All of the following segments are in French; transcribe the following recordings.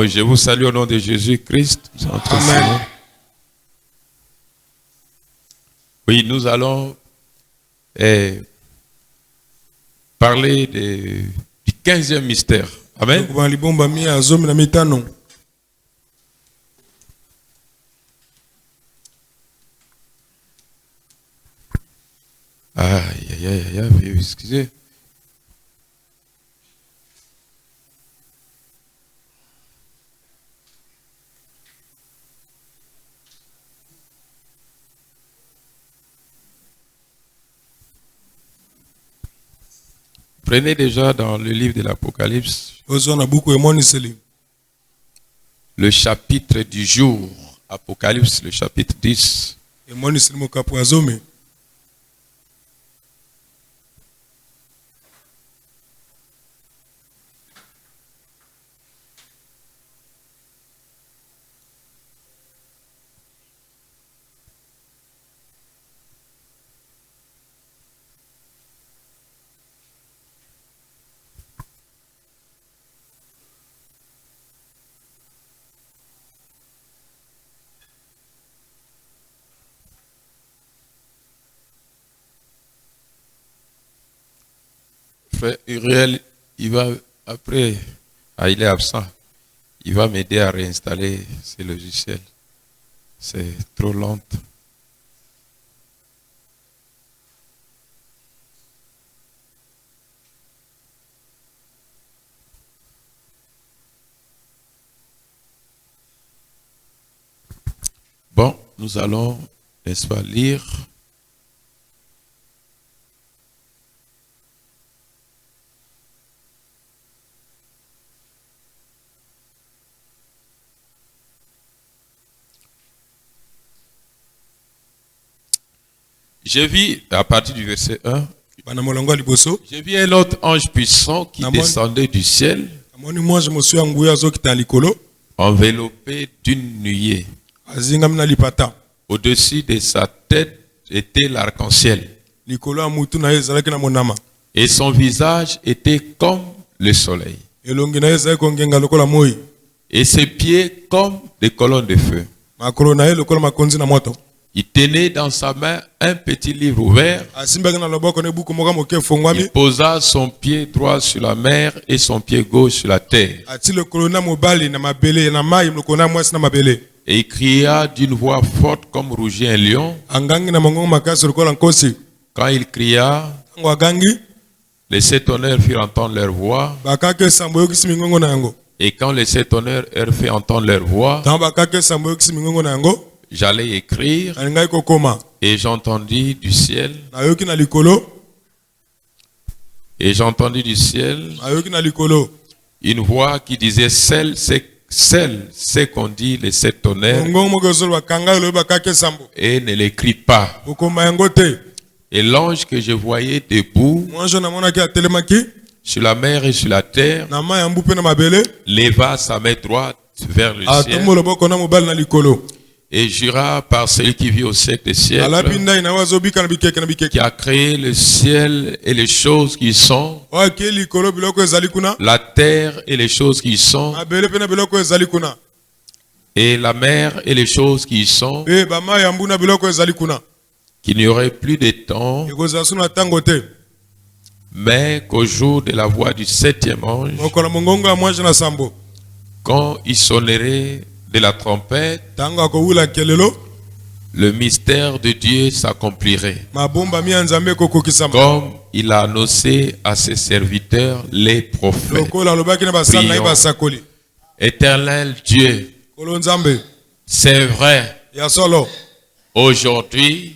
Je vous salue au nom de Jésus-Christ. Amen. Oui, nous allons parler du 15e mystère. Amen. Aïe, aïe, aïe, aïe, excusez. Prenez déjà dans le livre de l'Apocalypse le chapitre du jour. Apocalypse, le chapitre 10. Frère Uriel, il va après, il est absent, il va m'aider à réinstaller ces logiciels. C'est trop lent. Bon, nous allons, n'est-ce pas, lire. J'ai vu, à partir du verset 1, j'ai vu un autre ange puissant qui descendait du ciel, enveloppé d'une nuée. Au-dessus de sa tête était l'arc-en-ciel. Et son visage était comme le soleil. Et ses pieds comme des colonnes de feu. Il tenait dans sa main un petit livre ouvert. Il posa son pied droit sur la mer et son pied gauche sur la terre. Et il cria d'une voix forte comme rugit un lion. Quand il cria, les sept tonnerres firent entendre leur voix. Et quand les sept tonnerres eurent fait entendre leur voix, j'allais écrire et j'entendis du ciel. Et j'entendis du ciel une voix qui disait c'est qu'on dit les sept tonnerres et ne l'écrit pas. Et l'ange que je voyais debout sur la mer et sur la terre leva sa main droite vers le ciel et jura par celui qui vit au siècle des siècles, qui a créé le ciel et les choses qui sont, la terre et les choses qui sont, et la mer et les choses qui sont, qu'il n'y aurait plus de temps, mais qu'au jour de la voix du septième ange, quand il sonnerait de la trompette, le mystère de Dieu s'accomplirait, comme il a annoncé à ses serviteurs les prophètes. Prions. Éternel Dieu, c'est vrai, aujourd'hui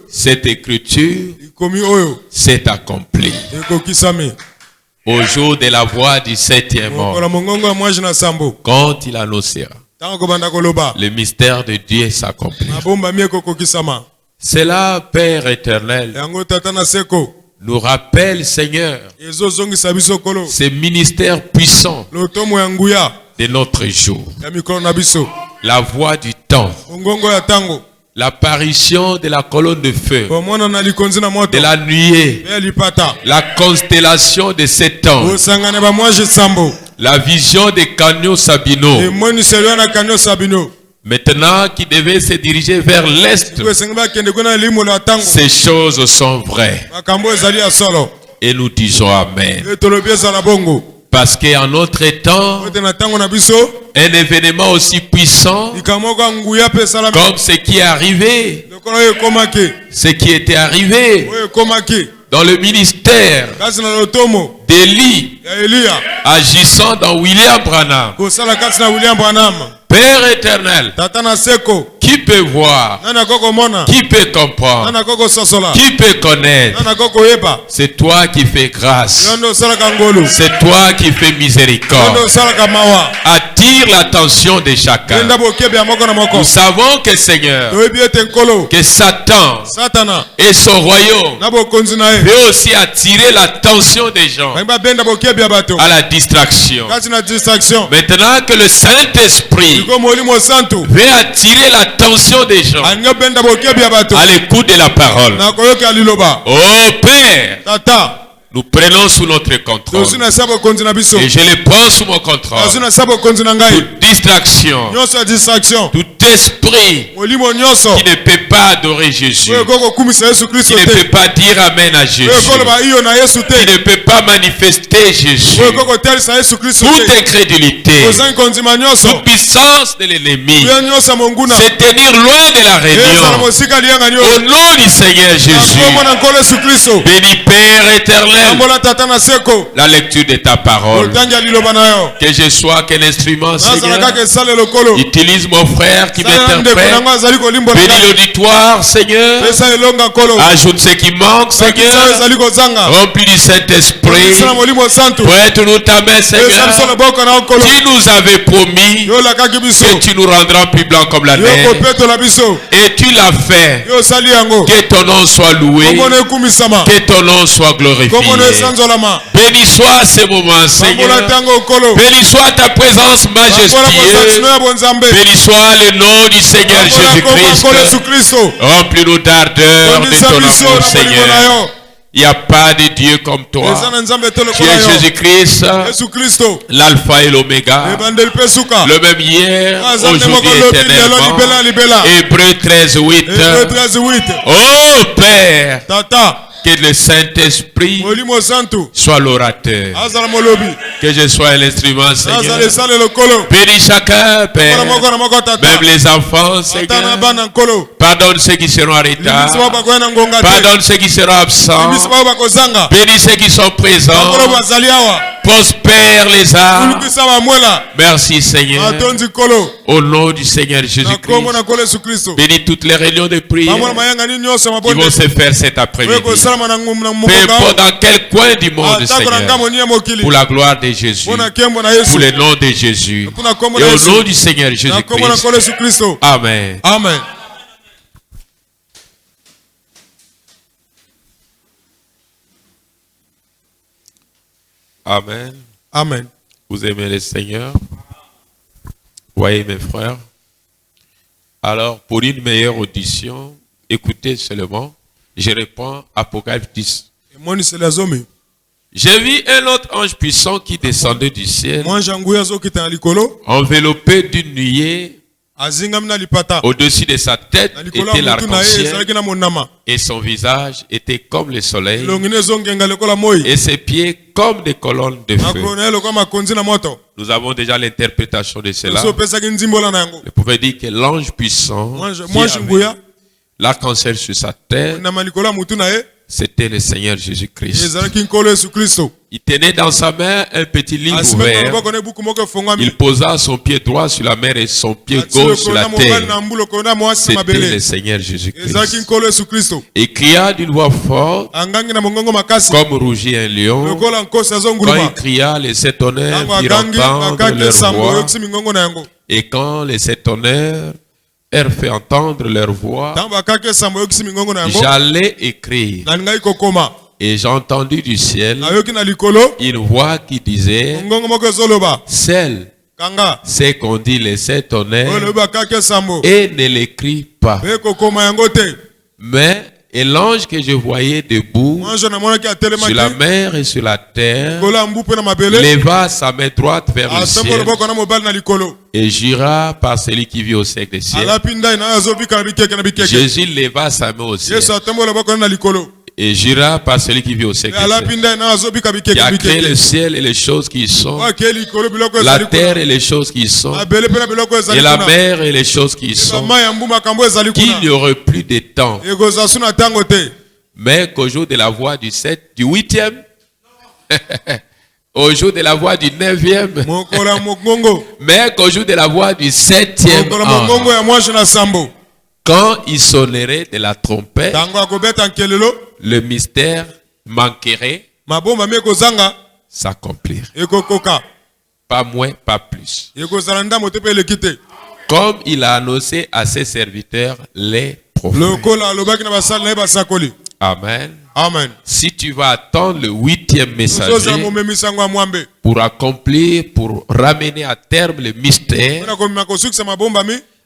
cette écriture s'est accomplie au jour de la voix du septième ange, quand il annoncera, le mystère de Dieu s'accomplit. Cela, Père éternel, nous rappelle, Seigneur, ce ministère puissant de notre jour, la voix du temps, l'apparition de la colonne de feu, de la nuée, la constellation de 7 ans, La vision de Canyon Sabino. Maintenant, qui devait se diriger vers l'est. Ces choses sont vraies. Et nous disons Amen. Parce qu'en notre temps, un événement aussi puissant comme ce qui est arrivé, ce qui était arrivé dans le ministère d'Élie, agissant dans William Branham. Père éternel, qui peut voir, qui peut comprendre, qui peut connaître, c'est toi qui fais grâce, c'est toi qui fais miséricorde. Attire l'attention de chacun. Nous savons que Seigneur, que Satan et son royaume veut aussi attirer l'attention des gens à la distraction. Maintenant que le Saint-Esprit veut attirer l'attention des gens à l'écoute de la parole. Oh Père, nous prenons sous notre contrôle. Et je les prends sous mon contrôle. Toute distraction, tout esprit qui ne peut pas adorer Jésus, qui ne peut pas dire Amen à Jésus, qui ne peut pas manifester Jésus, toute incrédulité, toute puissance de l'ennemi, c'est tenir loin de la réunion. Au nom du Seigneur Jésus, béni Père éternel, la lecture de ta parole, que je sois qu'un instrument, Seigneur. Utilise mon frère qui m'interprète. Bénis l'auditoire, Seigneur. Ajoute ce qui manque, Seigneur. Remplis du Saint-Esprit. Prête-nous ta main, Seigneur. Tu nous avais promis que tu nous rendras plus blanc comme la neige. Et tu l'as fait. Que ton nom soit loué. Que ton nom soit glorifié. Béni soit ce moment, Seigneur. Béni soit ta présence majestueuse. Béni soit le nom du Seigneur Jésus-Christ. Remplis-nous d'ardeur de ton amour, Seigneur. Il n'y a pas de Dieu comme toi. Tu es Jésus-Christ, l'alpha et l'oméga, le même hier, aujourd'hui et éternellement. Hébreux 13:8. Oh Père, que le Saint-Esprit soit l'orateur. Que je sois l'instrument, Seigneur. Bénis chacun, Père. Même les enfants, Seigneur. Pardonne ceux qui seront en retard. Pardonne ceux qui seront absents. Bénis ceux qui sont présents. Prospère les âmes. Merci, Seigneur. Au nom du Seigneur Jésus-Christ. Bénis toutes les réunions de prière qui vont se faire cet après-midi. Peu importe dans quel coin du monde, Seigneur. Pour la gloire de Jésus. Pour le nom de Jésus. Et au nom du Seigneur Jésus-Christ. Amen. Amen. Amen. Amen. Vous aimez le Seigneur? Voyez mes frères. Alors, pour une meilleure audition, écoutez seulement. Je réponds Apocalypse 10. J'ai vu un autre ange puissant qui descendait du ciel, enveloppé d'une nuée. Au-dessus de sa tête était l'arc-en-ciel et son visage était comme le soleil et ses pieds comme des colonnes de feu. Nous avons déjà l'interprétation de cela. Vous pouvez dire que l'ange puissant qui avait l'arc-en-ciel sur sa tête, c'était le Seigneur Jésus-Christ. Il tenait dans sa main un petit livre ouvert. Il posa son pied droit sur la mer et son pied gauche sur la terre. C'était le Seigneur Jésus-Christ. Il cria d'une voix forte, comme rugit un lion. Quand il cria, les sept tonnerres firent entendre leur voix. Et quand les sept tonnerres fait entendre leur voix, j'allais écrire. Et j'ai entendu du ciel une voix qui disait, celle, c'est qu'on dit les sept tonnerres et ne l'écrit pas. Mais Et l'ange que je voyais debout sur la mer et sur la terre leva sa main droite vers le ciel et jura par celui qui vit au siècle des siècles. Jésus leva sa main au ciel et jura par celui qui vit au siècle des siècles, qui a créé le ciel et les choses qui y sont, la terre et les choses qui y sont, et la mer et les choses qui y sont, qu'il n'y aurait plus de temps, mais qu'au jour de la voix du 7, du 8e, au jour de la voix du 9e, mais qu'au jour de la voix du 7e ange, quand il sonnerait de la trompette, le mystère manquerait, s'accomplir. Pas moins, pas plus. Comme il a annoncé à ses serviteurs, les prophètes. Amen. Amen. Si tu vas attendre le 8e messager pour accomplir, pour ramener à terme le mystère,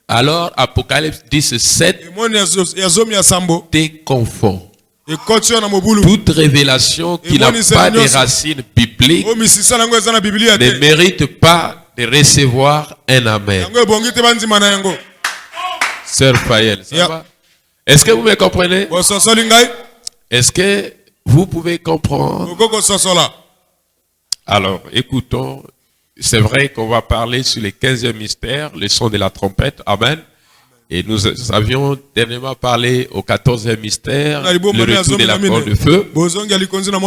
alors Apocalypse 17 te confond. Toute révélation qui n'a pas de racines bibliques ne mérite pas de recevoir un amen. Sœur Fayel, ça va? Est-ce que vous me comprenez? Est-ce que vous pouvez comprendre? Alors, écoutons. C'est vrai qu'on va parler sur les 15e mystère, le son de la trompette. Amen. Et nous avions dernièrement parlé au 14e mystère, le retour de la colonne de feu.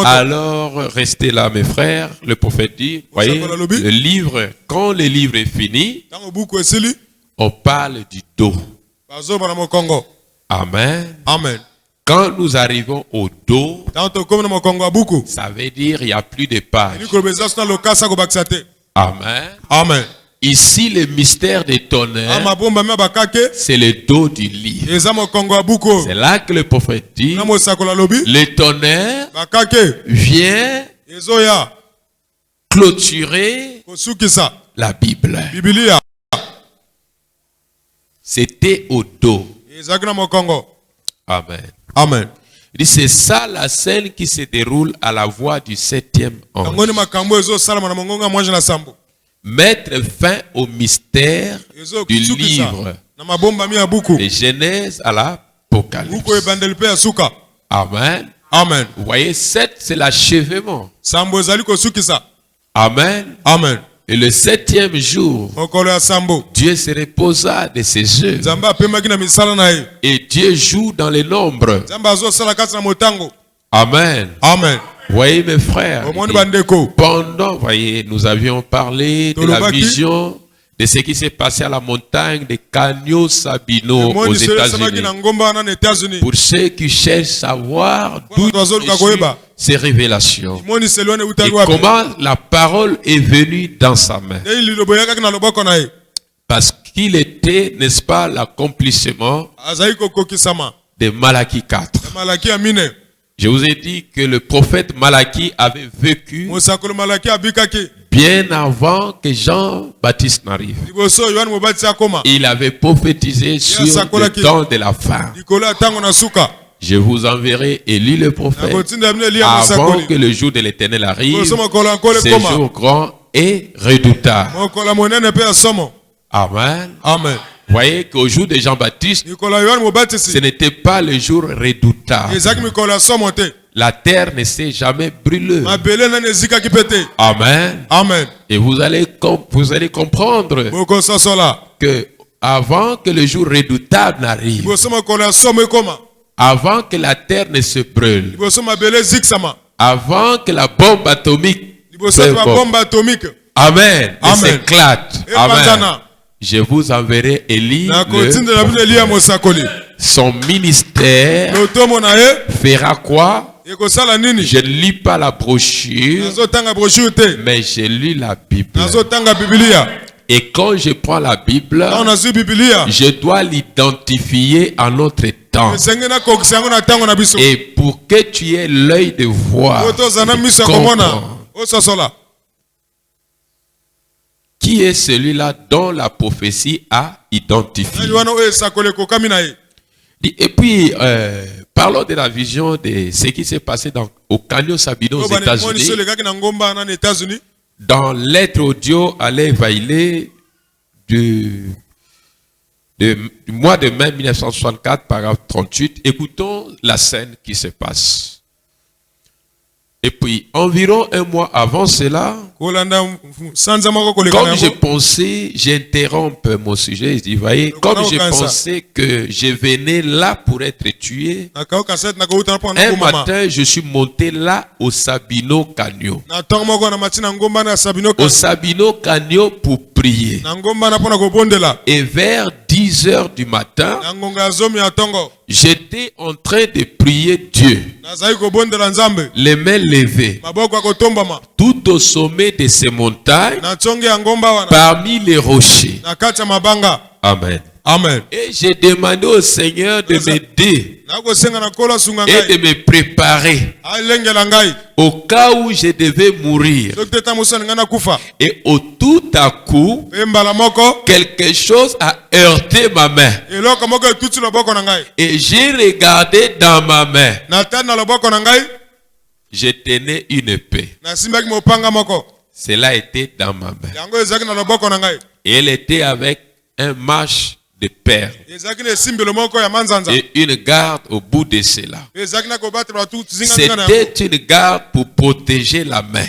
Alors, restez là, mes frères. Le prophète dit, voyez, le livre, quand le livre est fini, on parle du dos. Amen. Amen. Quand nous arrivons au dos, ça veut dire il n'y a plus de pages. Amen. Amen. Ici, le mystère des tonnerres, c'est le dos du livre. C'est là que le prophète dit, le tonnerre vient clôturer la Bible. C'était au dos. Amen. Amen. Il dit, c'est ça la scène qui se déroule à la voix du 7e ange. Mettre fin au mystère du livre de Genèse à l'Apocalypse. Amen. Amen. Vous voyez, 7, c'est l'achèvement. Amen. Amen. Et le 7e jour, Dieu se reposa de ses œuvres. Et Dieu joue dans les nombres. Amen. Amen. Voyez mes frères, pendant, voyez, nous avions parlé de la vision de ce qui s'est passé à la montagne de Canyon Sabino aux États-Unis. Pour ceux qui cherchent à savoir d'où ces révélations et comment la parole est venue dans sa main. Parce qu'il était, n'est-ce pas, l'accomplissement de Malachie 4. Je vous ai dit que le prophète Malachie avait vécu bien avant que Jean-Baptiste n'arrive. Il avait prophétisé sur le temps de la fin. Je vous enverrai Élie le prophète avant que le jour de l'Éternel arrive. C'est jour grand et redoutable. Amen. Amen. Voyez qu'au jour de Jean-Baptiste, ce n'était pas le jour redoutable. La terre ne s'est jamais brûlée. Amen. Amen. Et vous allez comprendre que avant que le jour redoutable n'arrive, avant que la terre ne se brûle, avant que la bombe atomique Amen. Et s'éclate. Amen. Je vous enverrai Élie. Son ministère fera quoi? Je ne lis pas la brochure, mais je lis la Bible. Et quand je prends la Bible, je dois l'identifier à notre temps. Et pour que tu aies l'œil de voir, qui est celui-là dont la prophétie a identifié? Et puis, parlons de la vision de ce qui s'est passé au Canyon Sabino aux États-Unis. Dans l'être audio à l'Évailé du mois de mai 1964, paragraphe 38, écoutons la scène qui se passe. Et puis, environ un mois avant cela, comme j'ai pensé, j'interromps mon sujet, je dis, voyez, comme j'ai pensé que je venais là pour être tué, un matin, je suis monté là au Sabino Canyon. Au Sabino Canyon pour prier. Et vers 10 heures du matin, j'étais en train de prier Dieu, les mains levées, tout au sommet de ces montagnes, parmi les rochers. Amen. Amen. Et j'ai demandé au Seigneur de m'aider et de me préparer au cas où je devais mourir. Et tout à coup, quelque chose a heurté ma main. Et j'ai regardé dans ma main. Je tenais une épée. Cela était dans ma main. Et elle était avec un manche de perles et une garde au bout de cela. C'était une garde pour protéger la main.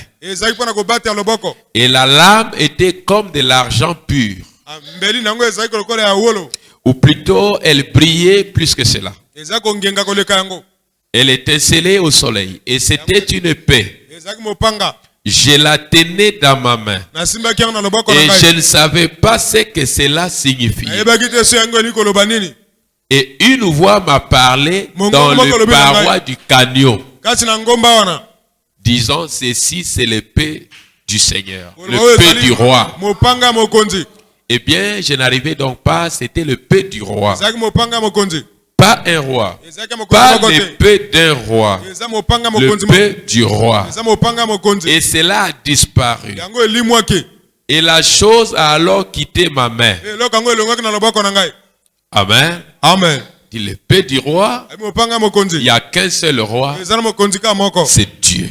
Et la lame était comme de l'argent pur. Ou plutôt, elle brillait plus que cela. Elle était scellée au soleil. Et c'était une épée. Je la tenais dans ma main. Et je ne savais pas ce que cela signifiait. Et une voix m'a parlé dans le paroi du canyon, disant, ceci c'est l'épée du Seigneur, l'épée du roi. Eh bien, je n'arrivais donc pas, c'était l'épée du roi. Pas un roi, pas l'épée d'un roi, l'épée du roi. Et cela a disparu. Et la chose a alors quitté ma main. Amen. Amen. L'épée du roi, il n'y a qu'un seul roi, c'est Dieu.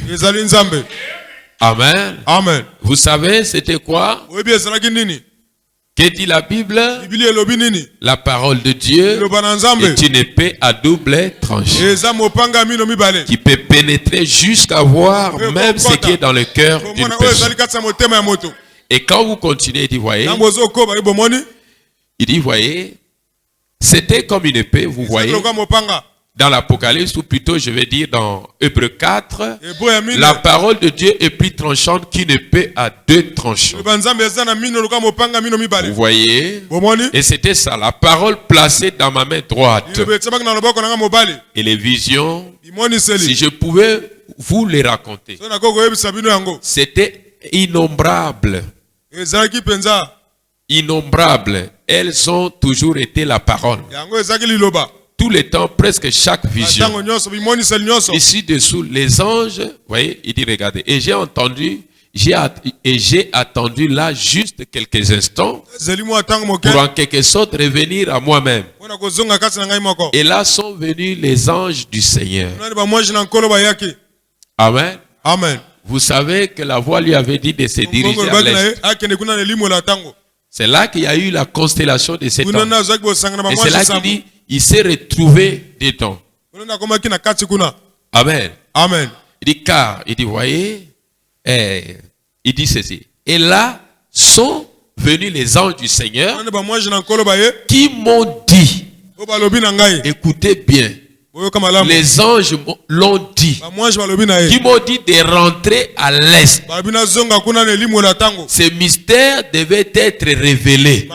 Amen. Amen. Vous savez, c'était quoi? Que dit la Bible? La parole de Dieu est une épée à double tranchant qui peut pénétrer jusqu'à voir même ce qui est dans le cœur d'une personne. Et quand vous continuez, il dit, voyez, c'était comme une épée, vous voyez, dans l'Apocalypse, ou plutôt je vais dire dans Hébreux 4, la parole de Dieu est plus tranchante qu'une épée à deux tranchants. Vous voyez? Et c'était ça, la parole placée dans ma main droite. Et les visions, si je pouvais vous les raconter, c'était innombrable. Innombrables. Elles ont toujours été la parole. Tout le temps, presque chaque vision. Ici dessous, les anges, vous voyez, il dit, regardez. Et j'ai attendu là juste quelques instants pour en quelque sorte revenir à moi-même. Et là sont venus les anges du Seigneur. Amen. Amen. Vous savez que la voix lui avait dit de se diriger à l'est. C'est là qu'il y a eu la constellation de cet ange. Et c'est là qu'il dit, il s'est retrouvé dedans. Amen. Amen. Il dit, car, il dit, voyez, il dit ceci. Et là sont venus les anges du Seigneur qui m'ont dit, écoutez bien, les anges l'ont dit, qui m'ont dit de rentrer à l'est. Ce mystère devait être révélé.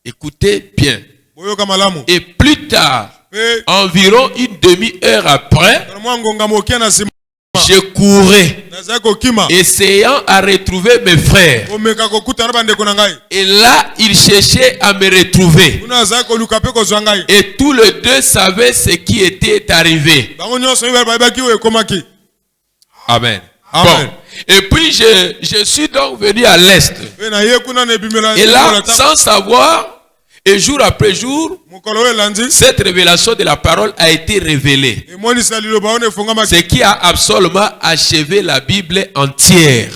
Écoutez bien. Et plus tard, environ une demi-heure après, je courais, essayant à retrouver mes frères. Et là, ils cherchaient à me retrouver. Et tous les deux savaient ce qui était arrivé. Amen. Bon. Et puis, je suis donc venu à l'est. Et là, sans savoir, Et jour après jour, cette révélation de la parole a été révélée. Ce qui a absolument achevé la Bible entière.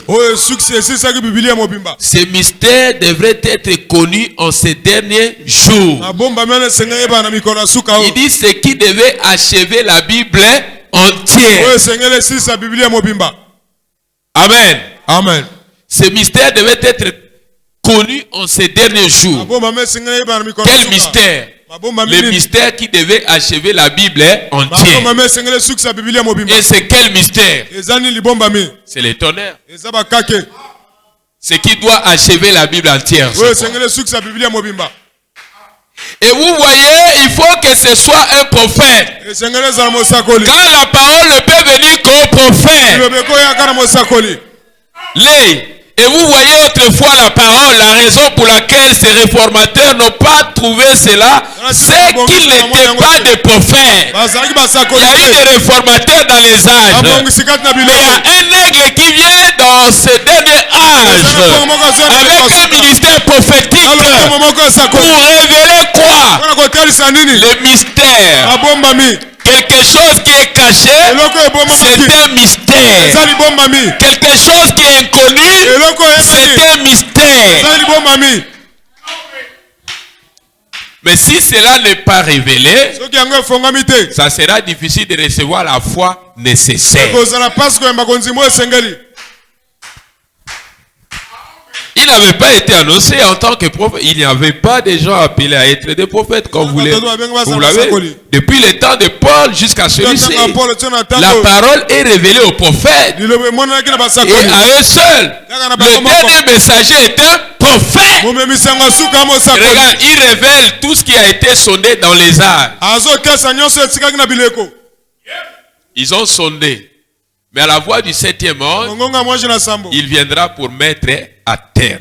Ces mystères devraient être connus en ces derniers jours. Il dit ce qui devait achever la Bible entière. Amen. Amen. Ces mystères devaient être connus en ces derniers jours. Quel mystère? Le mystère qui devait achever la Bible entière. Et c'est quel mystère? C'est le tonnerre. Ce qui doit achever la Bible entière. Et vous voyez, il faut que ce soit un prophète. Quand la parole ne peut venir qu'au prophète. Et vous voyez autrefois la parole, la raison pour laquelle ces réformateurs n'ont pas trouvé cela, c'est qu'ils n'étaient pas des prophètes. Il y a eu des réformateurs dans les âges. Mais il y a un aigle qui vient dans ce dernier âge avec un ministère prophétique pour révéler quoi? Le mystère. Quelque chose qui est caché, c'est un mystère. Quelque chose qui est inconnu, c'est un mystère. Mais si cela n'est pas révélé, ça sera difficile de recevoir la foi nécessaire. Il n'avait pas été annoncé en tant que prophète. Il n'y avait pas de gens appelés à être des prophètes comme vous l'avez. Depuis le temps de Paul jusqu'à celui-ci, la parole est révélée aux prophètes. Et à eux seuls. Le dernier messager est un prophète. Regarde, il révèle tout ce qui a été sondé dans les âges. Ils ont sondé. Mais à la voix du 7e ange, il viendra pour mettre à terre.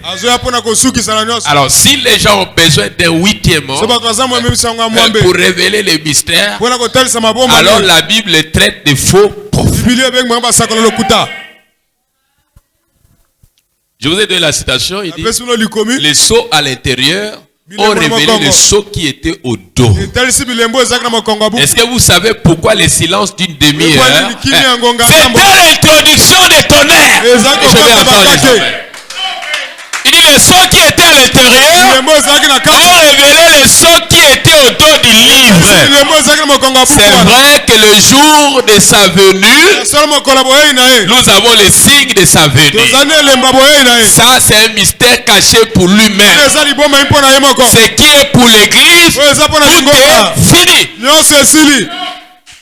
Alors, si les gens ont besoin d'un 8e ange pour révéler les mystères, alors la Bible traite de faux prophètes. Je vous ai donné la citation, il dit, les sceaux à l'intérieur ont révélé les sceaux qui étaient au dos. Est-ce que vous savez pourquoi le silence d'une demi-heure? C'était l'introduction des tonnerres. Je vais encore les hommes. Il dit les sceaux qui étaient à l'intérieur ont révélé les sceaux qui étaient au dos du livre. C'est vrai que le jour de sa venue, nous avons les signes de sa venue. Ça, c'est un mystère caché pour lui-même. Ce qui est pour l'église, tout est fini.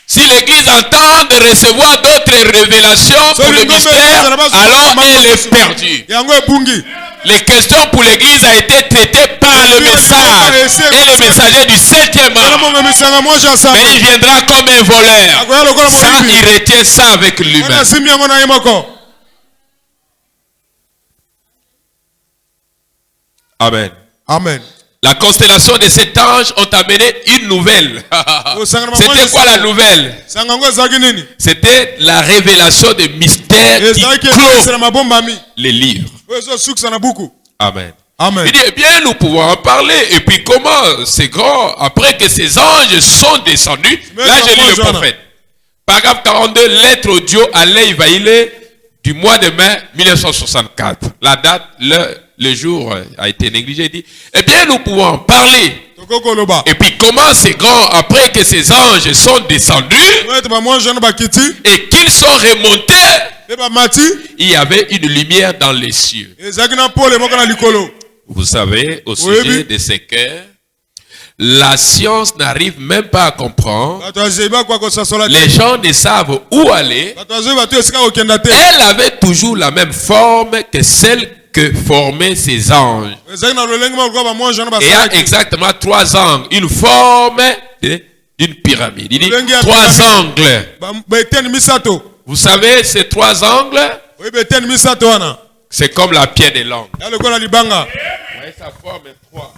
Si l'église entend de recevoir d'autres révélations pour le mystère, alors elle est perdue. Les questions pour l'église ont été traitées par le message et le messager du 7e ange. Mais il viendra comme un voleur. Ça, il retient ça avec lui-même. Amen. Amen. La constellation de cet ange ont amené une nouvelle. C'était quoi la nouvelle? C'était la révélation des mystères qui clôt les livres. Amen. Amen. Il dit, eh bien, nous pouvons en parler. Et puis comment c'est grand, après que ces anges sont descendus, là j'ai lu le prophète. Paragraphe 42, lettre audio à Leigh Vailé du mois de mai 1964. La date, le jour a été négligé. Il dit, eh bien, nous pouvons en parler. Et puis comment c'est grand après que ces anges sont descendus et qu'ils sont remontés, il y avait une lumière dans les cieux. Vous savez, au sujet de ces cœurs, la science n'arrive même pas à comprendre. Les gens ne savent où aller. Elle avait toujours la même forme que celle que formaient ces anges. Et il y a exactement 3 angles. Une forme d'une pyramide. Il dit 3 angles. Vous savez, ces 3 angles, c'est comme la pierre de langue. Vous voyez, sa forme est 3.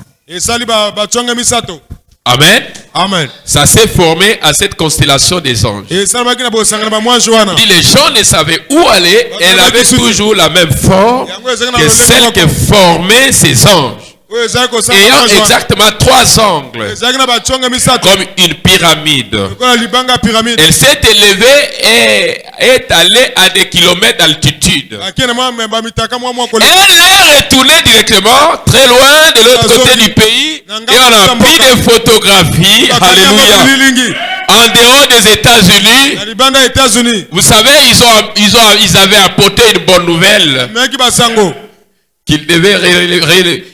Amen. Amen. Ça s'est formé à cette constellation des anges. Et les gens ne savaient où aller. Elle avait toujours la même forme que celle que formaient ces anges. ayant exactement 3 angles, comme une pyramide. Elle s'est élevée et est allée à des kilomètres d'altitude. Elle est retournée directement très loin de l'autre côté du pays et on a pris des photographies. Alléluia. En dehors des États-Unis, vous savez, ils avaient apporté une bonne nouvelle. Qu'ils devaient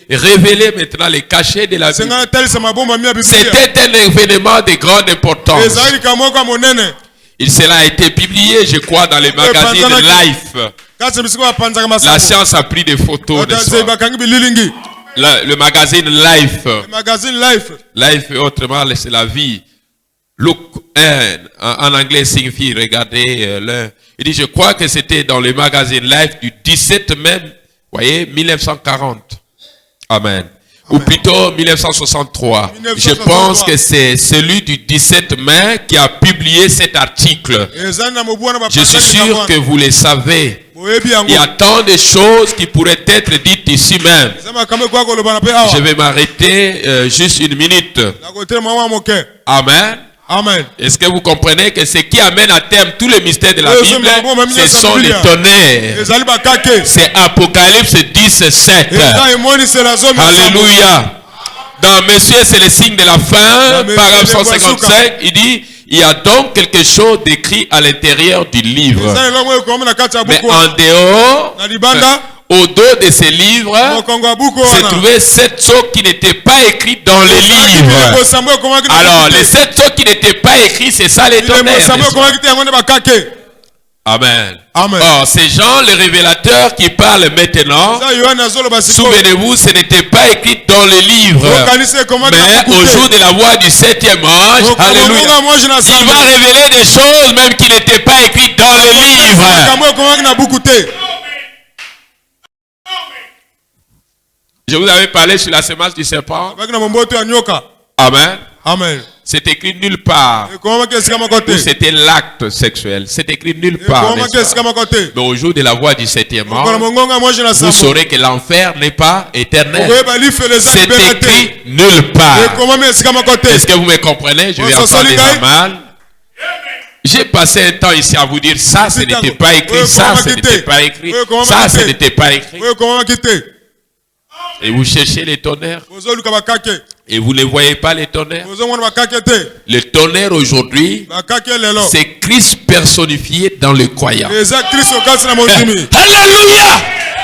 révéler maintenant les cachets de la Bible. C'était un événement de grande importance. Il cela a été publié, je crois, dans les magazines Life. La science a pris des photos de ça. Le magazine Life. Life, autrement, c'est la vie. Look, en anglais signifie regarder l'un. Il dit, je crois que c'était dans le magazine Life du 17 mai. Voyez, 1940. Amen. Ou plutôt 1963. Je pense que c'est celui du 17 mai qui a publié cet article. Je suis sûr que vous le savez. Il y a tant de choses qui pourraient être dites ici même. Je vais m'arrêter juste une minute. Amen. Amen. Est-ce que vous comprenez que ce qui amène à terme tous les mystères de la Bible, ce sont les tonnerres. C'est Apocalypse 17. Alléluia. Dans Monsieur, c'est le signe de la fin, paragraphe 155, il dit, il y a donc quelque chose d'écrit à l'intérieur du livre. Mais en dehors, au dos de ces livres, se trouvaient 7 sceaux qui n'étaient pas écrits dans les livres. Alors, les 7 sceaux qui n'étaient pas écrits, c'est ça les tonnerres. Amen. Or, ces gens, les révélateurs qui parlent maintenant, souvenez-vous, ce n'était pas écrit dans les livres. Mais au jour de la voix du 7e ange, alléluia, il va révéler des choses même qui n'étaient pas écrites dans les livres. Je vous avais parlé sur la semence du serpent. Amen. Amen. C'est écrit nulle part. C'était l'acte sexuel. C'est écrit nulle part. Mais au jour de la voix du 7e ange, vous saurez que l'enfer n'est pas éternel. C'est écrit nulle part. Est-ce que vous me comprenez? Je vais entendre les amens. J'ai passé un temps ici à vous dire ça, ce n'était pas écrit. Ça, ce n'était pas écrit. Ça, ce n'était pas écrit. Et vous cherchez les tonnerres. Et vous ne voyez pas les tonnerres. Le tonnerre aujourd'hui, c'est Christ personnifié dans le croyant. Alléluia!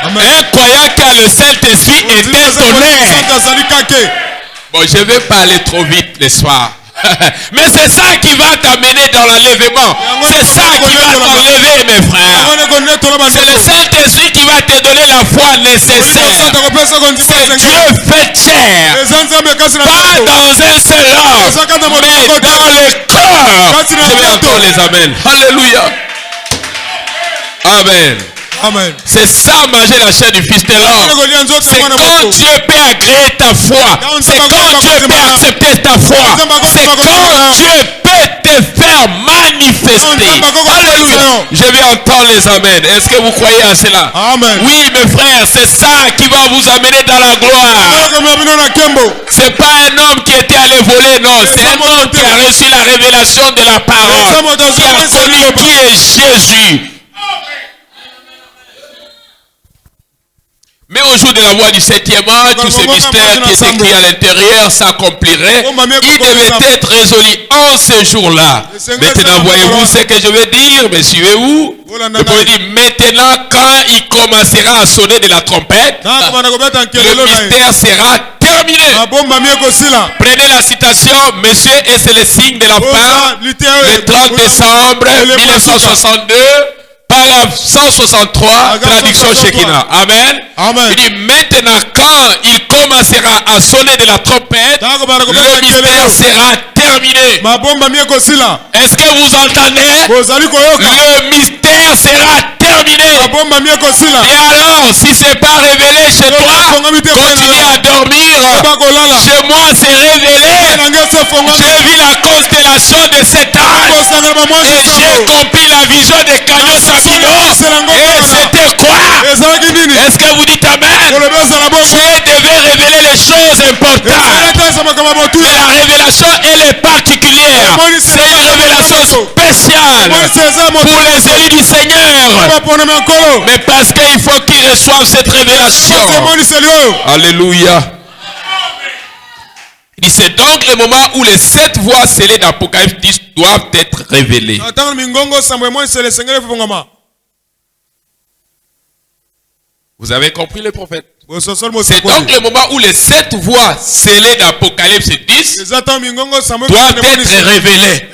Un croyant qui a le Saint-Esprit est un tonnerre. Bon, je vais pas aller trop vite le soir. Mais c'est ça qui va t'amener dans l'enlèvement. C'est ça qui va t'enlever, mes frères. C'est le Saint-Esprit qui va te donner la foi nécessaire. C'est Dieu fait chair. Pas dans un seul homme, mais dans le corps. Je vais entendre les amens. Alléluia. Amen. Amen. C'est ça, manger la chair du Fils de l'homme. C'est quand Dieu peut agréer ta foi. C'est quand Dieu peut accepter ta foi. C'est quand Dieu peut te faire manifester. Alléluia. Je vais entendre les amens. Est-ce que vous croyez à cela? Amen. Oui, mes frères, c'est ça qui va vous amener dans la gloire. C'est pas un homme qui était allé voler, non. C'est un homme qui a reçu la révélation de la parole. Qui a connu qui est Jésus. Mais au jour de la voix du 7e ange, tous ces mystères qui étaient écrits à l'intérieur s'accompliraient. Ils devaient être résolus en ce jour-là. Maintenant, voyez-vous ce que je veux dire? Mais suivez-vous. Le prophète dit, maintenant, quand il commencera à sonner de la trompette, le mystère sera terminé. Prenez la citation, monsieur, et c'est le signe de la fin. Le 30 décembre 1962. Paragraphe 163, traduction Shekinah. Amen. Amen. Il dit maintenant quand il commencera à sonner de la trompette, le mystère sera terminé. Est-ce que vous entendez? Le mystère sera terminé. Et alors, si ce n'est pas révélé chez toi, continue à dormir. Chez moi, c'est révélé. J'ai vu la constellation de Satan. Et j'ai compris la vision des canaux Sabino. Et c'était quoi? Est-ce que vous dites amen? Dieu devait révéler les des choses importantes. Mais la révélation, elle est particulière. C'est une révélation spéciale pour les élus du Seigneur. Mais parce qu'il faut qu'ils reçoivent cette révélation. Alléluia. Il dit, c'est donc le moment où les 7 voix scellées d'Apocalypse 10 doivent être révélées. Vous avez compris le prophète? C'est donc le moment où les 7 voix scellées d'Apocalypse 10 doivent être révélées.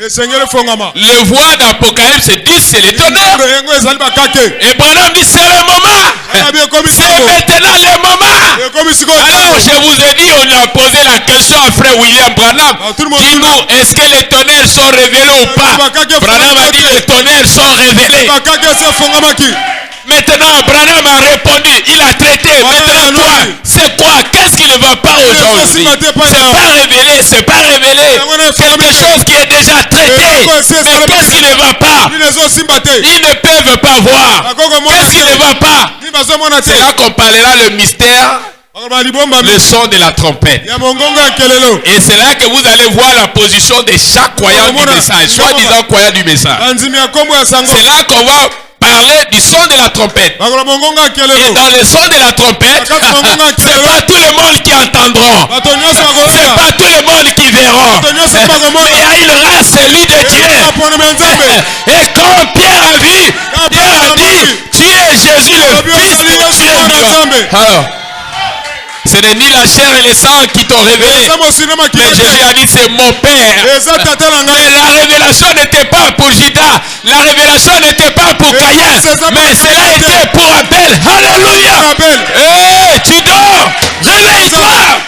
Les voix d'Apocalypse 10, c'est les tonnerres. Et Branham dit, c'est le moment. C'est maintenant le moment. Alors, je vous ai dit, on a posé la question à frère William Branham. Dis-nous, est-ce que les tonnerres sont révélés ou pas? Branham a dit, les tonnerres sont révélés. Maintenant, Branham a répondu, il a traité. Maintenant, toi, c'est quoi? Qu'est-ce qui ne va pas aujourd'hui? C'est pas révélé. Quelque chose qui est déjà traité. Mais qu'est-ce qui ne va pas? Ils ne peuvent pas voir. Qu'est-ce qui ne va pas? C'est là qu'on parlera le mystère, le son de la trompette. Et c'est là que vous allez voir la position de chaque croyant du message, soi-disant croyant du message. C'est là qu'on va parler du son de la trompette. Et dans le son de la trompette, c'est pas tout le monde qui entendront. C'est pas tout le monde qui verront. Il y a une race, celui de Dieu. Et quand Pierre a vu, Pierre a dit, tu es Jésus le Fils du Dieu vivant. Alors, ce n'est ni la chair et le sang qui t'ont révélé. Mais Jésus a dit, c'est mon Père. Mais la révélation n'était pas pour Judas. La révélation n'était pas pour Caïn. Mais cela était pour Abel. Alléluia. Hey, tu dors. Réveille-toi.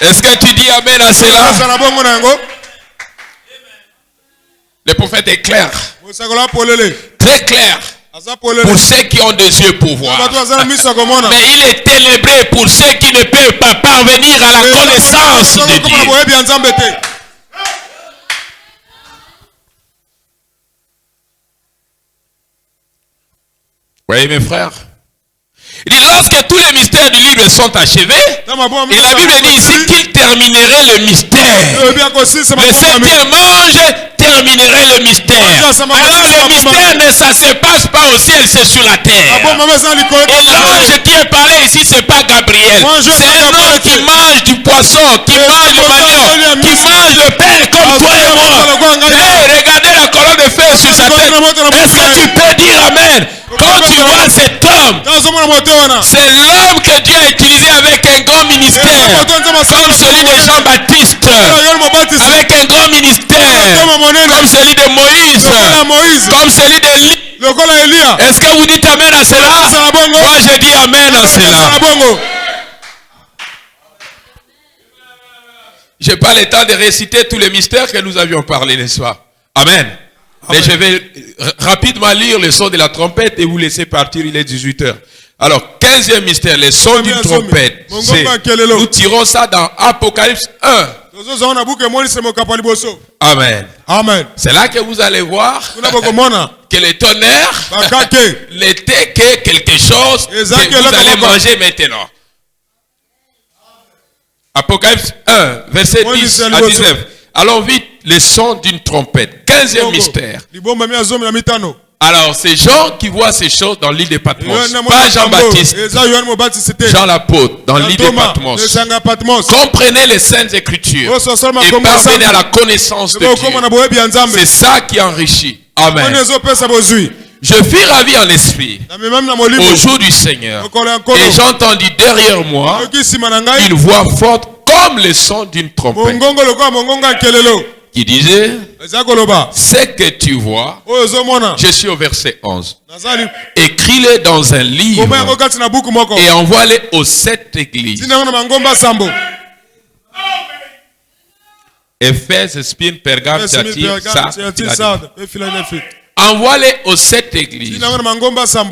Est-ce que tu dis Amen à cela? Le prophète est clair. Très clair. Pour ceux qui ont des yeux pour voir. Mais il est ténébré pour ceux qui ne peuvent pas parvenir à la connaissance de Dieu. Voyez mes frères? Il dit, lorsque tous les mystères du livre sont achevés, et la Bible dit ici qu'il terminerait le mystère. Le 7e ange terminerait le mystère. Alors le mystère, ça se passe pas au ciel, c'est sur la terre. Et l'ange qui est parlé ici, c'est pas Gabriel. C'est un ange qui mange du poisson, qui mange du manioc, qui mange le pain comme toi et moi. Hey, regardez la colonne de feu sur sa tête. Est-ce que tu peux dire Amen? Quand tu vois cet homme, c'est l'homme que Dieu a utilisé avec un grand ministère, comme celui de Jean-Baptiste, avec un grand ministère, comme celui de Moïse, comme celui d'Élie. Est-ce que vous dites Amen à cela? Moi je dis Amen à cela. Je n'ai pas le temps de réciter tous les mystères que nous avions parlé, n'est-ce pas? Amen. Mais je vais rapidement lire le son de la trompette et vous laisser partir, il est 18h. Alors, 15e mystère, le son d'une trompette. Nous tirons ça dans Apocalypse 1. Amen. Amen. C'est là que vous allez voir que le tonnerre n'était que quelque chose que vous allez manger maintenant. Apocalypse 1, verset 10 à 19. Allons vite, le son d'une trompette. 15e mystère. Alors, c'est Jean qui voit ces choses dans l'île de Patmos. Pas Jean-Baptiste. Jean l'apôtre dans l'île de Patmos. Comprenez les saintes écritures et parvenez à la connaissance de Dieu. C'est ça qui enrichit. Amen. Je fus ravi en esprit au jour du Seigneur. Et j'entendis derrière moi une voix forte comme le son d'une trompette qui disait, ce que tu vois, je suis au verset 11, écris-le dans un livre et envoie-le aux 7 églises. Éphèse, Spirne, Pergame, Thyatire, Sardes. Envoie-les aux 7 églises.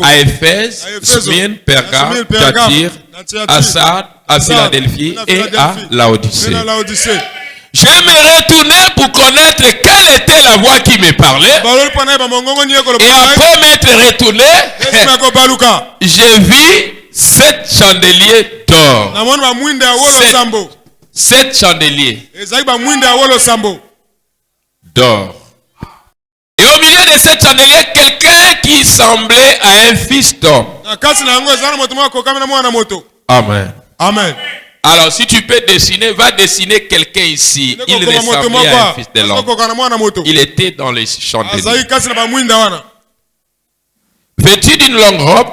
À Éphèse, Smyrne, Pergame, Thyatire, à Sardes, à Philadelphie et à Laodicée. Je me retournais pour connaître quelle était la voix qui me parlait. Et après m'être retourné, j'ai vu 7 chandeliers d'or. 7 chandeliers d'or. Et au milieu de 7 chandeliers, quelqu'un qui semblait à un fils d'homme. Amen. Amen. Alors, si tu peux dessiner, va dessiner quelqu'un ici. Il ressemblait à un fils de l'homme. Il était dans les chandeliers. Vêtu d'une longue robe,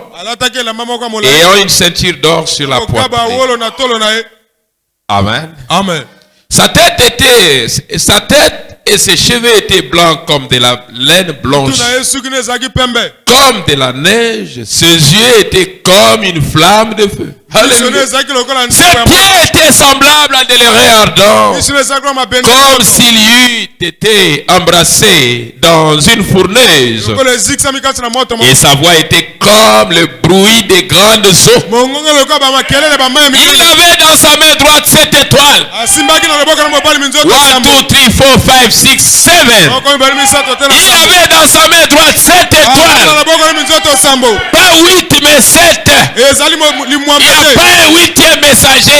ayant une ceinture d'or sur la poitrine. Amen. Amen. Sa tête et ses cheveux étaient blancs comme de la laine blanche, comme de la neige. Ses yeux étaient comme une flamme de feu. Alléluia. Ses pieds étaient semblables à de l'airain ardent, comme s'il eût été embrassé dans une fournaise. Et sa voix était comme le bruit des grandes eaux. Il avait dans sa main droite 7 étoiles. 1, 2, 3, 4, 5, 6, 7. Il avait dans sa main droite 7 étoiles. Pas 8 mais 7. Il n'y a pas un 8e messager.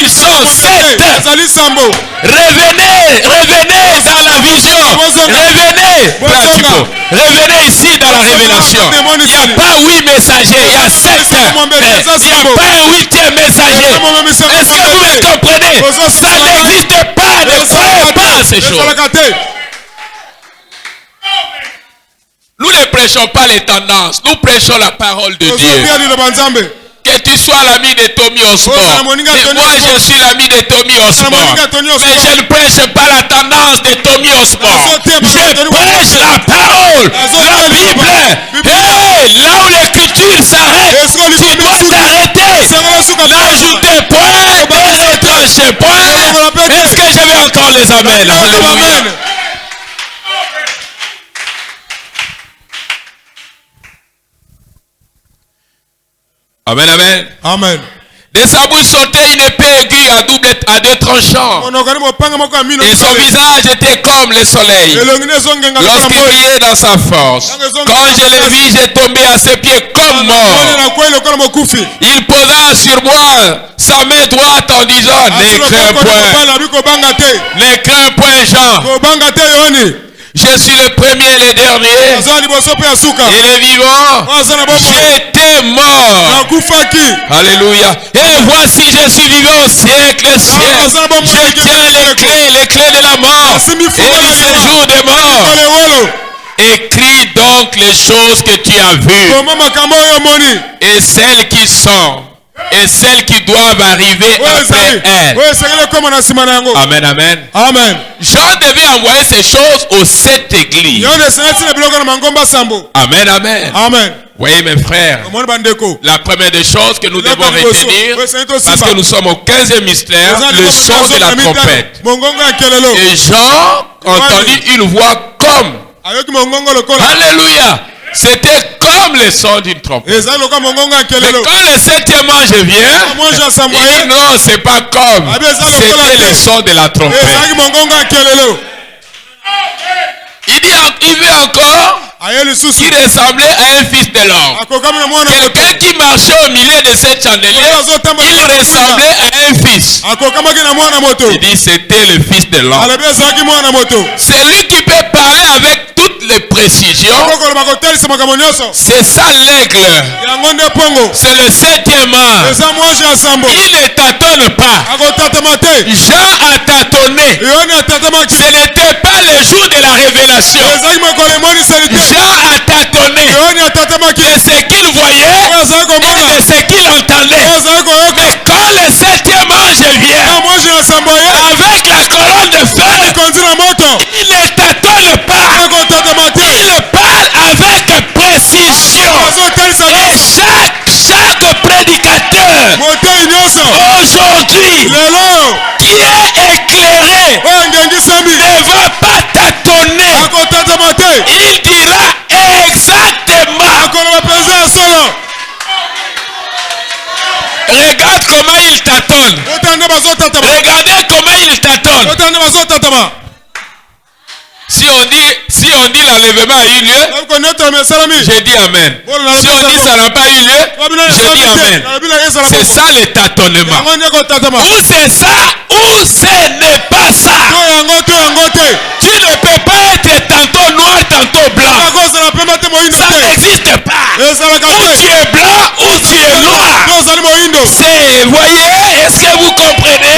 Ils sont 7. Revenez dans la vision. Revenez ici dans la révélation. Il n'y a pas 8 messagers, il y a 7. Il n'y a pas un 8e messager. Est-ce que vous me comprenez? Ça n'existe pas. Ne croyez pas à ces choses. Nous ne prêchons pas les tendances. Nous prêchons la parole de Dieu. Que tu sois l'ami de Tommy Osborne. Moi, je suis l'ami de Tommy Osborne. Mais je ne prêche pas la tendance de Tommy Osborne. Je prêche la parole, la Bible. Hey, là où l'écriture s'arrête, tu dois t'arrêter. N'ajoutez point, ne retranchez point. Est-ce que je vais entendre les amens? Alléluia. Amen, amen. Amen. De sa bouche sortait une épée aiguë à deux tranchants. Et son visage était comme le soleil lorsqu'il brillait dans sa force. Quand je l'ai vu, j'ai tombé à ses pieds comme mort. Il posa sur moi sa main droite en disant: ne crains point. Ne crains point, Jean. Je suis le premier et le dernier. Et les vivants. J'étais mort. Alléluia. Et voici, je suis vivant au siècle. Je tiens les clés de la mort et du séjour des morts. Écris donc les choses que tu as vues et celles qui sont et celles qui doivent arriver après elles. Amen, amen. Amen. Jean devait envoyer ces choses aux 7 églises. Amen, amen. Amen. Voyez mes frères, la première des choses que nous devons retenir, parce que nous sommes au 15e mystère, le son de la trompette. Et Jean entendit une voix comme. Alléluia. C'était comme le son d'une trompette. Mais quand le 7e ange vient, il dit non, c'est pas comme. C'était le son de la trompette. Il veut encore qui ressemblait à un fils de l'homme. Quelqu'un qui marchait au milieu de cette chandelier, il ressemblait à un fils. Il dit c'était le fils de l'homme. C'est lui qui peut parler avec toutes les précisions. C'est ça l'aigle. C'est le 7e ange. Il ne tâtonne pas. Jean a tâtonné. Ce n'était pas le jour de la révélation. Jean a tâtonné de ce qu'il voyait et de ce qu'il entendait. Mais quand le 7e ange vient avec la colonne de feu, il ne tâtonne pas. Il parle avec précision. Et chaque prédicateur aujourd'hui qui est éclairé ne va pas tâtonner. Il dira exactement. Regarde comment il tâtonne. Regardez comment il tâtonne. Si Si on dit l'enlèvement a eu lieu, j'ai dit amen. Si on dit ça n'a pas eu lieu, j'ai dit amen. C'est ça le tâtonnement. Ou c'est ça, ou ce n'est pas ça. Tu ne peux pas être tantôt noir, tantôt blanc. Ça n'existe pas. Ou tu es blanc, ou tu es noir. Vous voyez, est-ce que vous comprenez?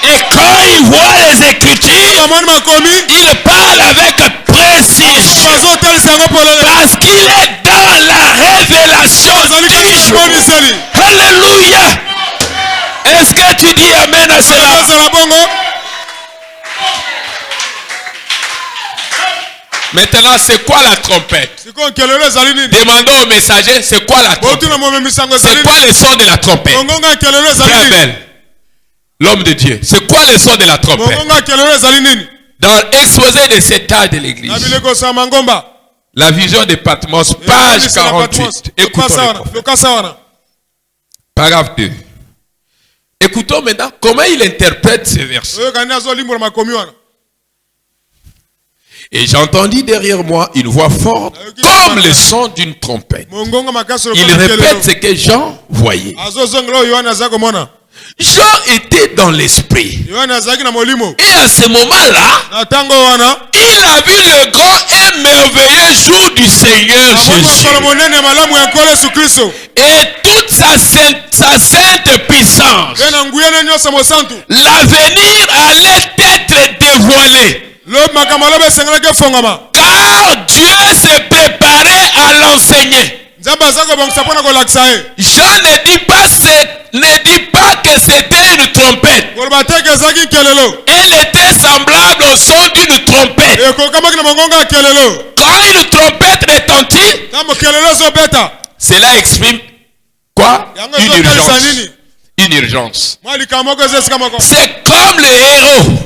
Et quand il voit les Écritures, il parle avec précision. Parce qu'il est dans la révélation du jour. Alléluia. Est-ce que tu dis amen à cela? Maintenant, c'est quoi la trompette? Demandons au messager, c'est quoi la trompette? C'est quoi le son de la trompette? Frère Bell, l'homme de Dieu, c'est quoi le son de la trompette? Dans l'exposé de cet âge de l'église, la vision de Patmos, page 48. Écoutons le prophète. Paragraphe 2. Écoutons maintenant comment il interprète ces versets. Et j'entendis derrière moi une voix forte comme le son d'une trompette. Il répète ce que Jean voyait. Jean était dans l'esprit. Et à ce moment-là, il a vu le grand et merveilleux jour du Seigneur Jésus. Et toute sa sainte puissance. L'avenir allait être dévoilé. Car Dieu s'est préparé à l'enseigner. Jean ne dit pas que c'était une trompette. Elle était semblable au son d'une trompette. Quand une trompette retentit, cela exprime quoi? Une urgence. Une urgence. C'est comme le héros,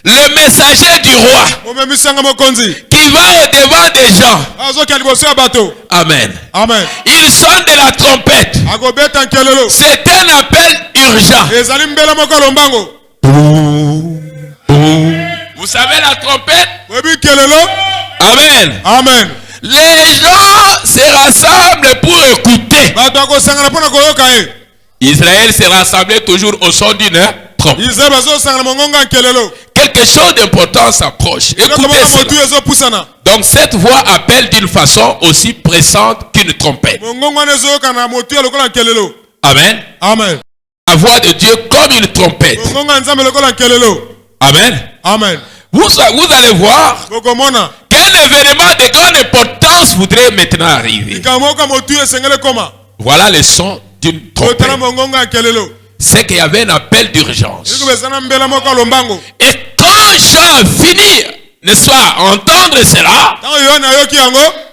le messager du roi, qui va au-devant des gens. Amen. Amen. Il sonne de la trompette. C'est un appel urgent. Vous savez la trompette? Amen. Amen. Les gens se rassemblent pour écouter. Israël se rassemblait toujours au son d'une trompette. Quelque chose d'important s'approche. Écoutez cela. Donc cette voix appelle d'une façon aussi pressante qu'une trompette. Amen. Amen. La voix de Dieu comme une trompette. Amen. Amen. Vous allez voir quel événement de grande importance voudrait maintenant arriver. Voilà le son d'une trompette. C'est qu'il y avait un appel d'urgence. Et quand Jean a fini, n'est-ce pas, entendre cela,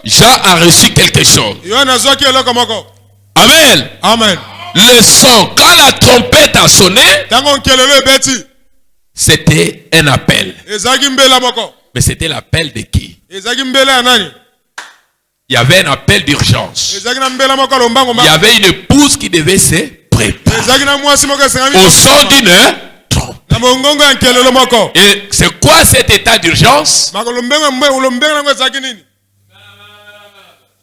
Jean a reçu quelque chose. Amen. Amen. Le son, quand la trompette a sonné, c'était un appel. Mais c'était l'appel de qui? Il y avait un appel d'urgence. Il y avait une épouse qui devait se préparer au son d'une trompette. Et c'est quoi cet état d'urgence?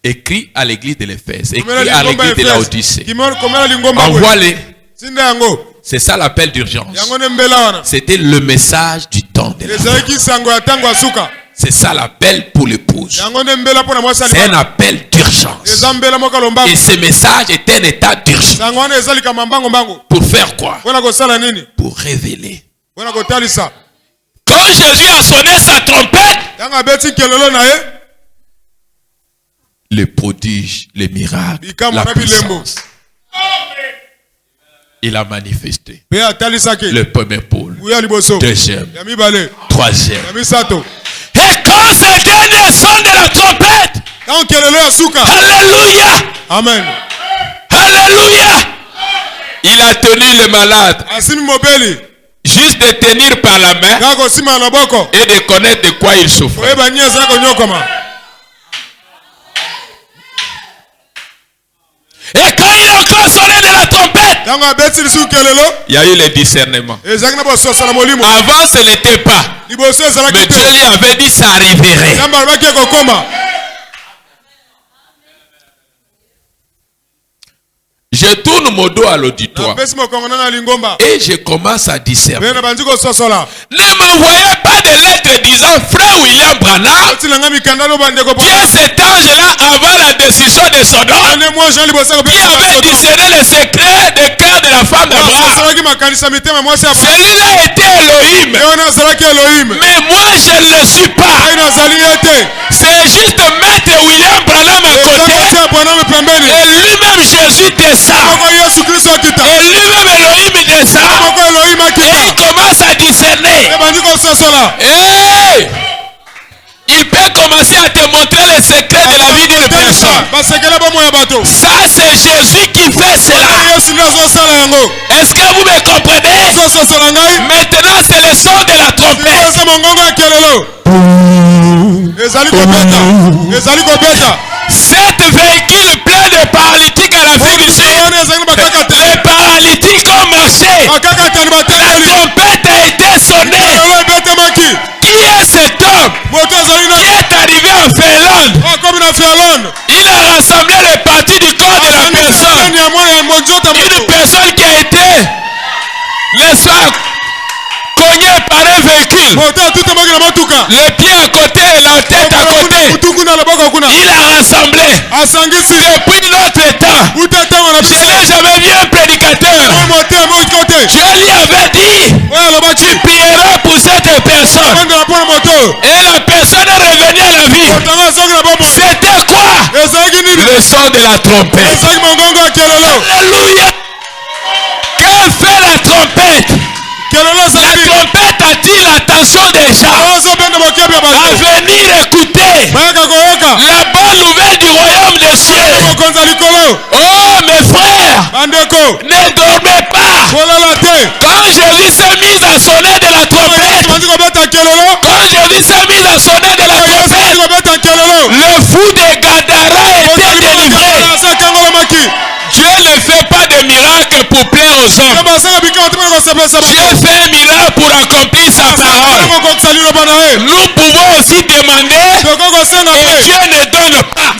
Écrit à l'église de l'Éphèse, écrit à l'église de Laodicée. Envoie-les. C'est ça l'appel d'urgence. C'était le message du temps de la fin. C'est ça l'appel pour l'épouse. C'est un appel d'urgence. Et ce message est un état d'urgence. Pour faire quoi? Pour révéler. Quand Jésus a sonné sa trompette, les prodiges, les miracles, la puissance, il a manifesté. Le premier pôle, deuxième, troisième. Et quand ce dernier son de la trompette, alléluia, amen, alléluia, il a tenu le malade, juste de tenir par la main et de connaître de quoi il souffrait. Et quand il a encore sonné de la trompette, il y a eu le discernement. Avant ce n'était pas. Mais Dieu lui avait dit ça arriverait. Je tourne mon dos à l'auditoire et je commence à discerner. Ne m'envoyez pas de lettres disant frère William Branham, qui est cet ange-là avant la décision de Sodome, qui avait discerné le secret du cœur de la femme d'Abraham. Celui-là était Elohim. Mais moi je ne le suis pas. C'est juste mettre William Branham à côté. Et lui-même Jésus descend. Et lui-même Elohim descend. Et il commence à discerner. Hey! Il peut commencer à te montrer les secrets de la vie d'une personne. Ça c'est Jésus qui fait cela. Est-ce que vous me comprenez? Maintenant c'est le son de la trompette. Cet véhicule plein de paralytiques à l'Afrique du Sud. Les paralytiques ont marché. La trompette a été sonnée. Qui est cet homme qui est arrivé en Finlande? Il a rassemblé les parties du corps de la personne. Une personne qui a été, n'est-ce pas, cognée par un véhicule. Les pieds à côté et la tête à côté. Il a rassemblé. Depuis notre temps, je n'ai jamais vu un prédicateur. Dieu lui avait dit, tu prieras pour cette personne. Et la personne est revenue à la vie. C'était quoi? Le son de la trompette. Alléluia. Que fait la trompette? La trompette attire l'attention des gens à venir écouter la bonne nouvelle du royaume des cieux. Oh mes frères, ne dormez pas. Quand Jésus s'est mis à sonner de la trompette, le fou de Gadara était délivré. Dieu ne fait pas de miracles pour plaire aux hommes. Dieu fait un miracle pour accomplir sa parole. Nous pouvons aussi demander et Dieu ne donne pas.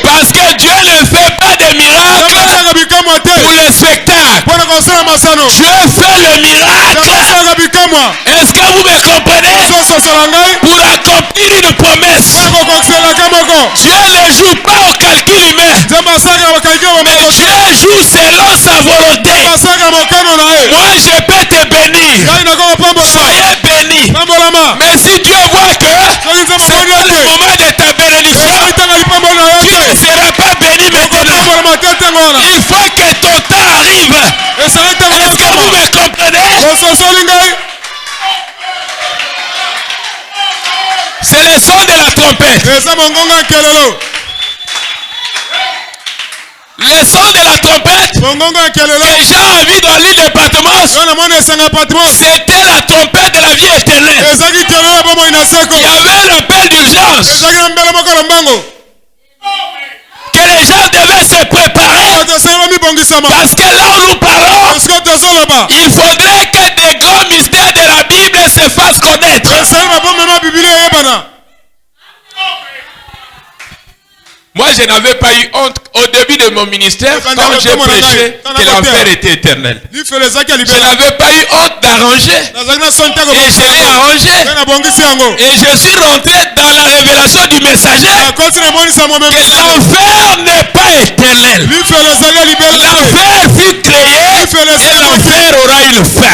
Parce que Dieu ne fait pas de miracles pour le spectacle. Dieu fait le miracle. Est-ce que vous me comprenez? Pour accomplir une promesse. Dieu ne joue pas au calcul humain. Mais Dieu joue selon sa volonté. Moi je peux te bénir. Soyez bénis. Mais si Dieu voit que c'est pas le moment de ta bénédiction, Dieu ne sera pas béni maintenant. Il faut que ton temps arrive. Est-ce que vous me comprenez? C'est le son de la trompette. Le son de la trompette, les gens habitent dans l'île département, c'était la trompette de la vie éternelle. Il y avait un appel d'urgence que les gens devaient se préparer. Parce que là où nous parlons, il faudrait que des grands mystères de la Bible se fassent connaître. Moi, je n'avais pas eu honte au début de mon ministère quand j'ai prêché que l'enfer était éternel. Je n'avais pas eu honte d'arranger. Et je l'ai arrangé. Et je suis rentré dans la révélation du messager que l'enfer n'est pas éternel. L'enfer fut créé et l'enfer aura une fin.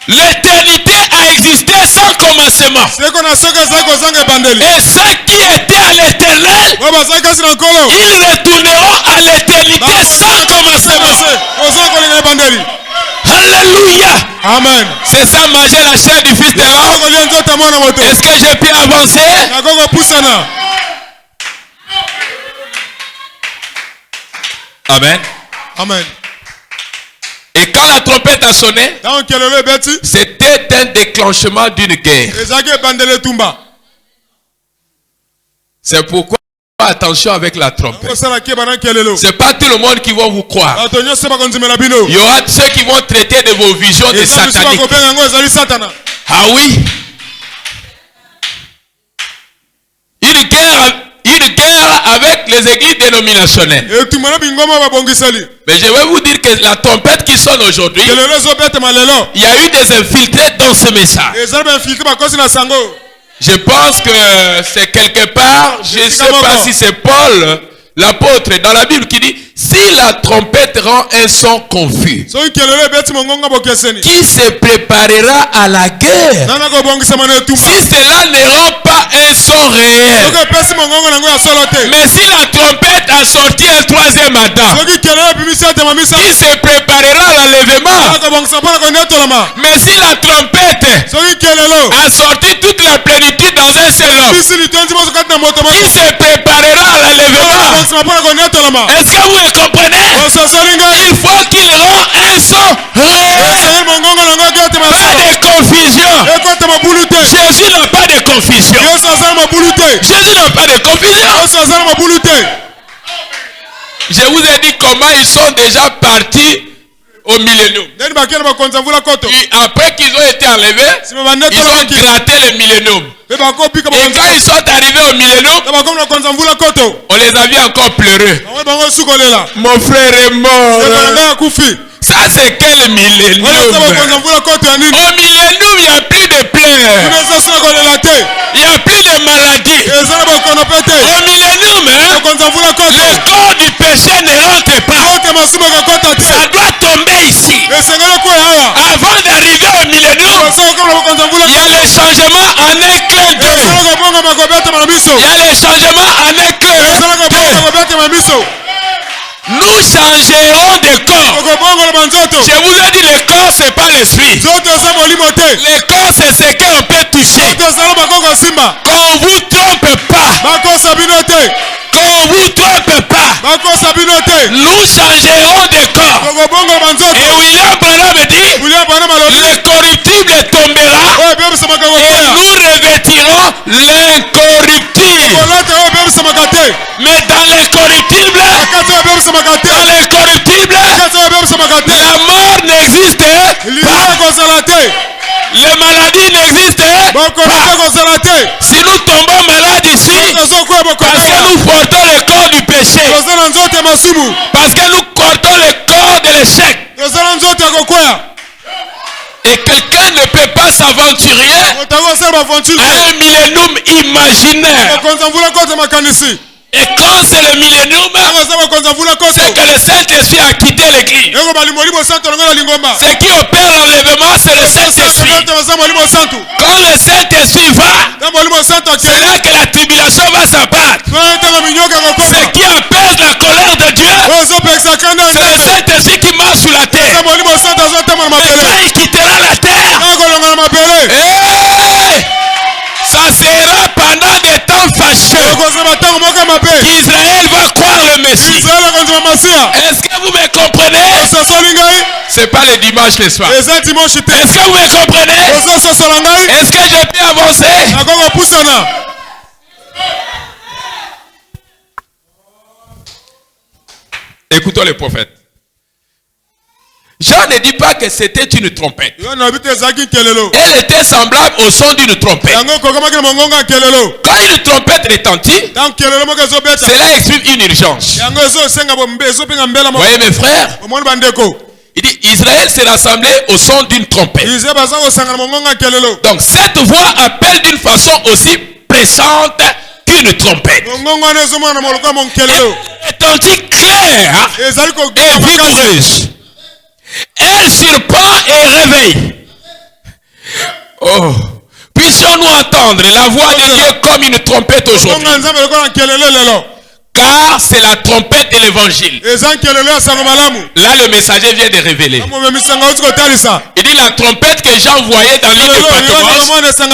L'éternité a existé sans commencement. Et ceux qui étaient à l'éternel, ils retourneront à l'éternité sans commencement. Alléluia. Amen. C'est ça, manger la chair du fils de l'homme. Est-ce que j'ai pu avancer? Amen. Amen. Et quand la trompette a sonné, c'était un déclenchement d'une guerre. C'est pourquoi Attention avec la trompette. C'est pas tout le monde qui va vous croire. Il y aura ceux qui vont traiter de vos visions de sataniques. Ah oui. Une guerre avec les églises dénominationnelles. Mais je vais vous dire que la trompette qui sonne aujourd'hui, il y a eu des infiltrés dans ce message. Je pense que c'est quelque part, je ne sais pas si c'est Paul, l'apôtre, dans la Bible qui dit, si la trompette rend un son confus, qui se préparera à la guerre? Si cela ne rend pas un son réel, mais si la trompette a sorti un troisième Adam, qui se préparera à l'enlèvement? Mais si la trompette a sorti toute la plénitude dans un seul homme, qui se préparera à l'enlèvement? Est-ce que vous comprenez? Il faut qu'il rend un son réel. Pas de confusion. Jésus n'a pas de confusion. Jésus n'a pas de confusion. Je vous ai dit comment ils sont déjà partis au millénium. Après qu'ils ont été enlevés, ils ont gratté le millénium. Et quand ils sont arrivés au millénium, on les a vus encore pleurer. Mon frère est mort. Ça c'est quel millénium? Au millénium, il n'y a plus de pleurs. Il n'y a plus de maladies. Au millénium, le corps du péché ne rentre pas. Ça doit tomber ici. Avant d'arriver au millénium, il y a les changements en un clin d'œil. Il y a les changements en un clin d'œil. Nous changerons de corps. Je vous ai dit, le corps c'est pas l'esprit. Le corps c'est ce qu'on peut toucher. Qu'on vous trompe pas. Qu'on vous trompe pas. Nous changerons de corps. Et William Branham dit, le corruptible tombera et nous revêtirons l'incorruptible. Mais dans l'incorruptible, la mort n'existe pas. Les maladies n'existent pas. Si nous tombons malades ici, parce que nous portons le corps du péché, parce que nous portons le corps de l'échec, et quelqu'un ne peut pas s'aventurer à un millénium imaginaire. Et quand c'est le millénium, c'est que le Saint-Esprit a quitté l'église. Ce qui opère l'enlèvement, c'est le Saint-Esprit. Quand le Saint-Esprit va, c'est là que la tribulation va s'abattre. Ce qui apaise la colère de Dieu, c'est le Saint-Esprit qui marche sur la terre. Et quand il quittera la terre, ça sera pendant des temps fâcheux qu'Israël va croire le Messie. Est-ce que vous me comprenez? C'est pas le dimanche le soir. Est-ce que vous me comprenez? Est-ce que je peux avancer? Écoutons le prophète. Jean ne dit pas que c'était une trompette. Elle était semblable au son d'une trompette. Quand une trompette retentit, cela exprime une urgence. Voyez mes frères, il dit Israël s'est rassemblé au son d'une trompette. Donc cette voix appelle d'une façon aussi pressante qu'une trompette. Elle retentit claire et vigoureuse. Elle surprend et réveille. Oh, puissions-nous entendre la voix de Dieu comme une trompette aujourd'hui. Car c'est la trompette et l'évangile. Là, le messager vient de révéler. Il dit la trompette que Jean voyait dans l'île de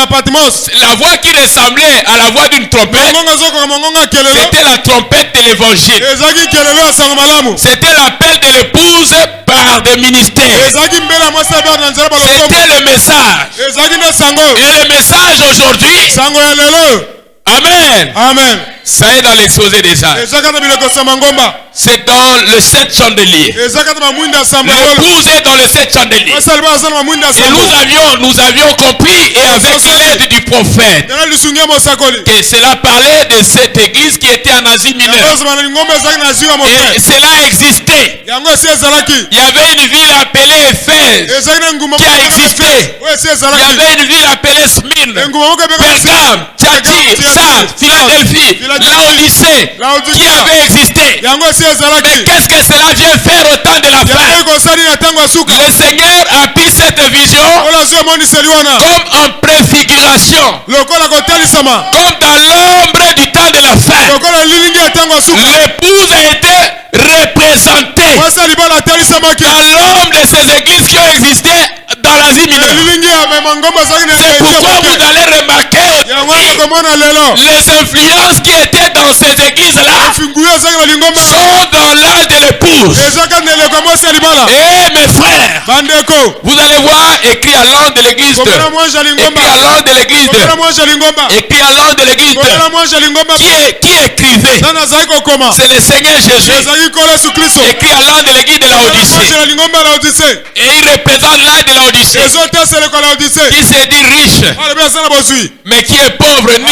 Patmos, la voix qui ressemblait à la voix d'une trompette, c'était la trompette de l'évangile. C'était l'appel de l'épouse par des ministères. C'était le message. Et le message aujourd'hui. Amen. Amen. Ça est dans l'exposé des âges. C'est dans le 7 chandeliers. L'épouse est dans le 7 chandeliers. Et nous avions compris, et avec l'aide du prophète, que cela parlait de cette église qui était en Asie mineure. Et cela existait. Il y avait une ville appelée Éphèse qui a existé. Il y avait une ville appelée Smyrne, Pergame, Thyatire, Sardes, Philadelphie, Laodicée qui avait existé. Mais qu'est-ce que cela vient faire au temps de la fin? Le Seigneur a pris cette vision comme en préfiguration, comme dans l'ombre du temps de la fin. L'épouse a été représentée dans l'ombre de ces églises qui ont existé dans l'Asie mineure. C'est pourquoi vous allez remarquer les influences qui étaient dans ces églises-là sont dans l'âge de l'épouse. Et mes frères, vous allez voir écrit à l'angle de l'église écrit à l'angle de l'église écrit à l'angle de l'église qui écrivait? C'est le Seigneur Jésus écrit à l'angle de l'église de Laodicée. Et il représente l'âge de Laodicée qui s'est dit riche mais qui est pauvre, nu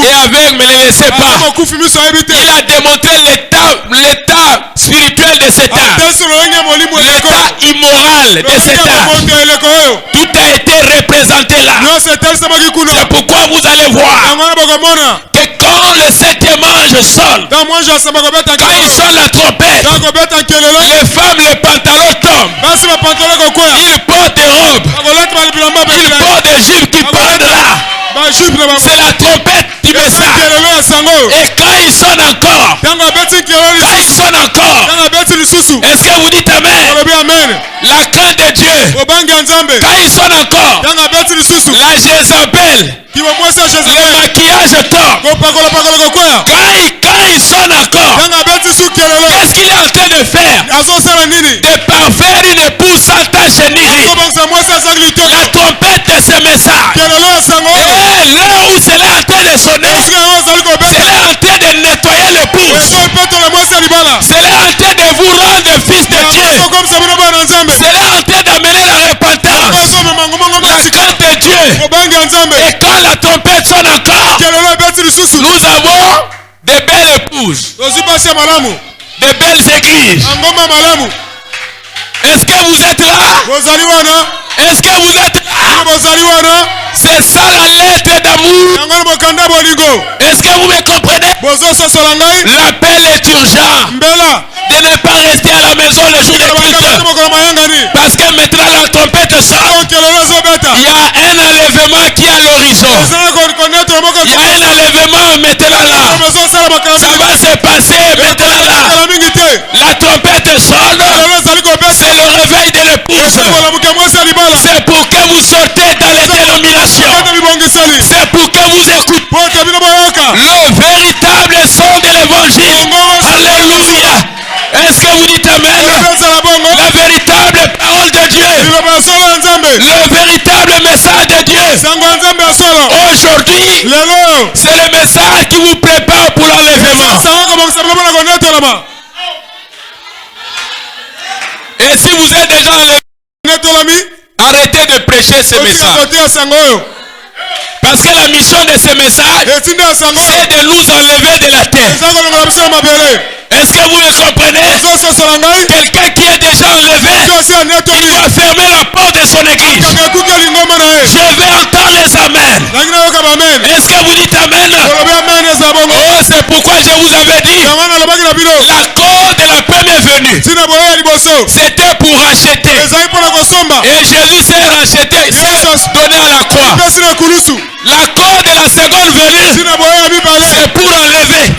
et aveugle, mais ne le sait pas. Il a démontré l'état spirituel de cet âge, l'état immoral de cet âge. Tout a été représenté là. C'est pourquoi vous allez voir que quand le 7e ange sonne, quand il sonne la trompette, les femmes, les pantalons tombent. Ils portent des robes, ils portent des jupes qui pendent là. C'est la trompette du message. Et quand il sonne encore, est-ce que vous dites amen? La crainte de Dieu. Quand il sonne encore, la Jézabel, le maquillage tombe. Quand il sonne encore, qu'est-ce qu'il est en train de faire? De parfaire une épouse sans tache ni ride. La trompette de ce message. Et l'heure où c'est là en train de sonner, c'est là en train de nettoyer l'épouse. C'est là en train de vous rendre fils de Dieu. C'est là en train d'amener la repentance, la crainte de Dieu. Et quand la trompette sonne encore, nous avons des belles épouses, des belles églises. Est-ce que vous êtes là? Est-ce que vous êtes là? C'est ça la lettre d'amour. Est-ce que vous me comprenez? L'appel est urgent de ne pas rester à la maison le jour de culte. Parce que maintenant la trompette sonne. Il y a un enlèvement qui est à l'horizon. Il y a un enlèvement maintenant là. Ça va se passer maintenant là. La trompette sonne. C'est le réveil de l'épouse. C'est pour que vous sortez dans les dénominations. C'est pour que vous écoutez le véritable son de l'évangile. Alléluia. Est-ce que vous dites amen? La véritable parole de Dieu. Le véritable message de Dieu. Aujourd'hui, c'est le message qui vous prépare pour l'enlèvement. Et si vous êtes déjà enlevé, arrêtez de prêcher ce message. Parce que la mission de ce message, c'est de nous enlever de la terre. Est-ce que vous le comprenez? Quelqu'un qui est déjà enlevé, il doit fermer la porte de son église. Je vais entendre les amens. Est-ce que vous dites amen? Oh, c'est pourquoi je vous avais dit, l'accord de la première venue, c'était pour racheter. Et Jésus s'est racheté, s'est donné à la croix. L'accord de la seconde venue, c'est pour enlever.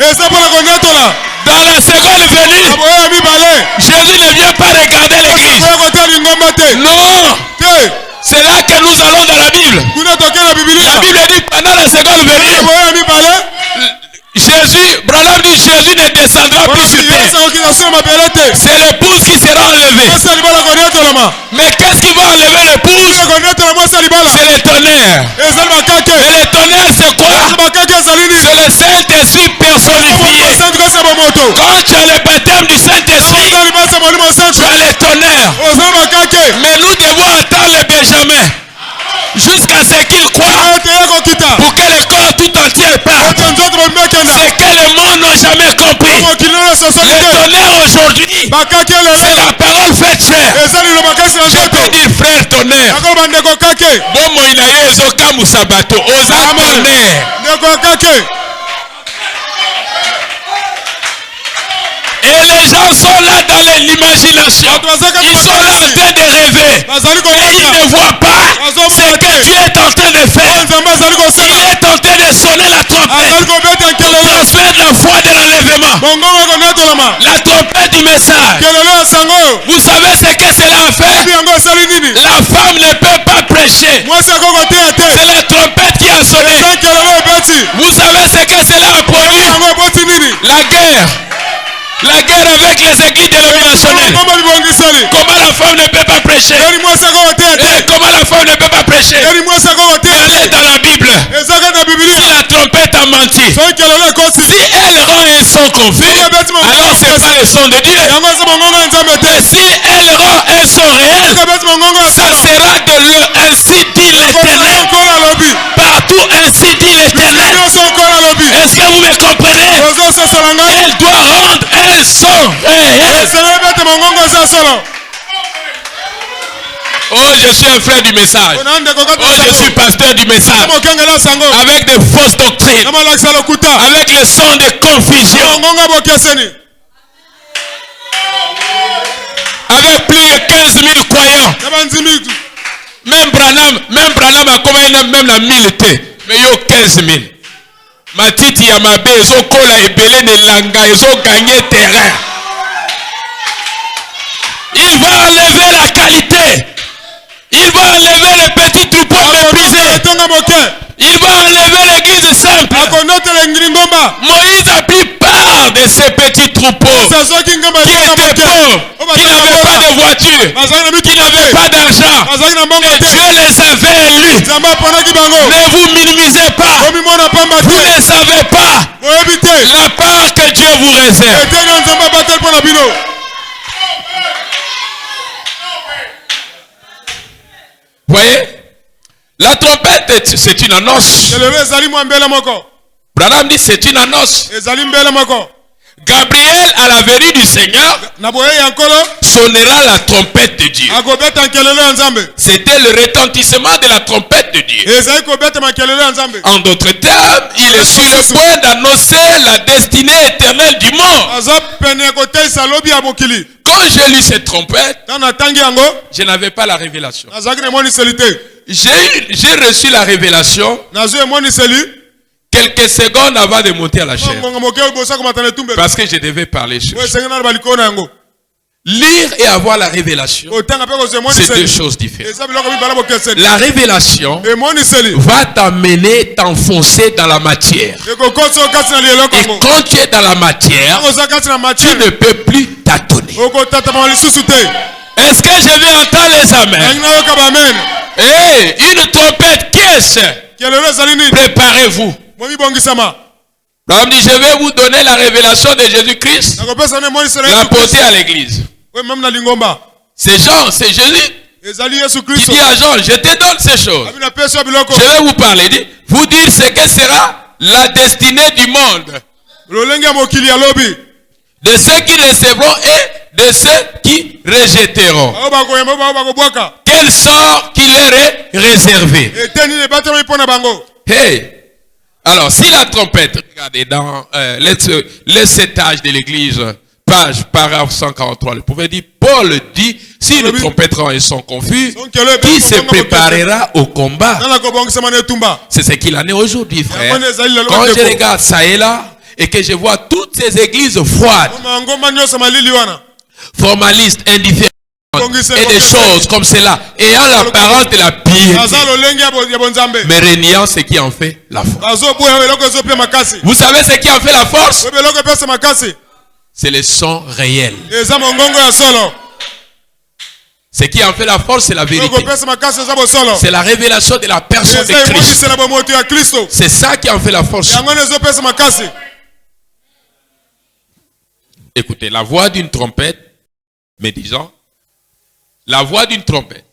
Dans la seconde venue, Jésus ne vient pas regarder l'église. Non. C'est là que nous allons dans la Bible. La Bible dit pendant la seconde venue, Branham dit Jésus ne descendra plus sur terre. C'est l'épouse qui sera enlevée. Mais qu'est-ce qui va enlever l'épouse? C'est le tonnerre. Et le tonnerre c'est quoi? C'est le Saint-Esprit personnifié. Quand tu as le baptême du Saint-Esprit, tu as les tonnerres. Mais nous devons attendre le Benjamin jusqu'à ce qu'il croit pour que le corps tout entier parte. C'est que le monde n'a jamais compris. Le tonnerre aujourd'hui, c'est la parole faite chair. Je peux dire frère tonnerre. Bon moïnaye ezoka musabato oza tonnerre. Et les gens sont là dans l'imagination. Ils sont là en train de rêver. Et ils ne voient pas ce que Dieu est en train de faire. Il est en train de sonner la trompette pour transmettre la foi de l'enlèvement. La trompette du message. Vous savez ce que cela a fait? La femme ne peut pas prêcher. C'est la trompette qui a sonné. Vous savez ce que cela a produit? La guerre. La guerre avec les églises dénominationnelles. Comment la femme ne peut pas prêcher? Comment la femme ne peut pas prêcher? Allez dans la Bible. Si la trompette a menti, si elle rend un son confus, alors c'est pas le son de Dieu. Mais si elle rend un son réel, ça sera de l'eau. Ainsi dit l'Éternel. Partout ainsi dit l'Éternel. Est-ce que vous me comprenez? Elle doit rendre un son réel. Oh, je suis un frère du message. Oh, je suis pasteur du message. Avec des fausses doctrines. Avec le son de confusion. Avec plus de 15 000 croyants. Même Branham a commandé même la 1000. Mais il y a 15 000. Matiti Yamabe, ils ont collé et belé de langa, ils ont gagné terrain. Il va enlever la qualité. Il va enlever les petits troupeaux méprisés. Il va enlever l'église simple. Moïse a pris part de ces petits troupeaux qui étaient pauvres, qui n'avaient pas de voiture, qui n'avaient pas d'argent. Et Dieu les avait élus. Ne vous minimisez pas. Vous ne savez pas la part que Dieu vous réserve. Voyez, la trompette, c'est une annonce. Branham dit c'est une annonce. Gabriel, à la venue du Seigneur, sonnera la trompette de Dieu. C'était le retentissement de la trompette de Dieu. En d'autres termes, il est sur le point d'annoncer la destinée éternelle du monde. Quand j'ai lu cette trompette, je n'avais pas la révélation. J'ai reçu la révélation quelques secondes avant de monter à la chaire. Parce que je devais parler sur ça. Lire et avoir la révélation, c'est deux choses différentes. La révélation va t'amener, t'enfoncer dans la matière. Et quand tu es dans la matière, tu ne peux plus tâtonner. Est-ce que je vais entendre les amens? Hey, une trompette, qu'est-ce? Préparez-vous. On dit, je vais vous donner la révélation de Jésus-Christ, la porter à l'église. C'est Jean, c'est Jésus qui dit à Jean, je te donne ces choses. Je vais vous parler, dit, vous dire ce que sera la destinée du monde. De ceux qui recevront et de ceux qui rejetteront. Quel sort qui leur est réservé. Hey! Alors, si la trompette, regardez dans les 7 âges de l'église, page, paragraphe 143, le prophète dit, Paul dit, si une trompette rend un son confus, qui se préparera au combat? C'est ce qu'il en est aujourd'hui, frère. Quand je regarde ça et là, et que je vois toutes ces églises froides, formalistes, indifférentes, et des choses comme cela, ayant l'apparence de la piété, mais régnant ce qui en fait la force. Vous savez ce qui en fait la force? C'est le son réel. Ce qui en fait la force, c'est la vérité. C'est la révélation de la personne de Christ. C'est ça qui en fait la force. Écoutez, la voix d'une trompette, mais disons, la voix d'une trompette,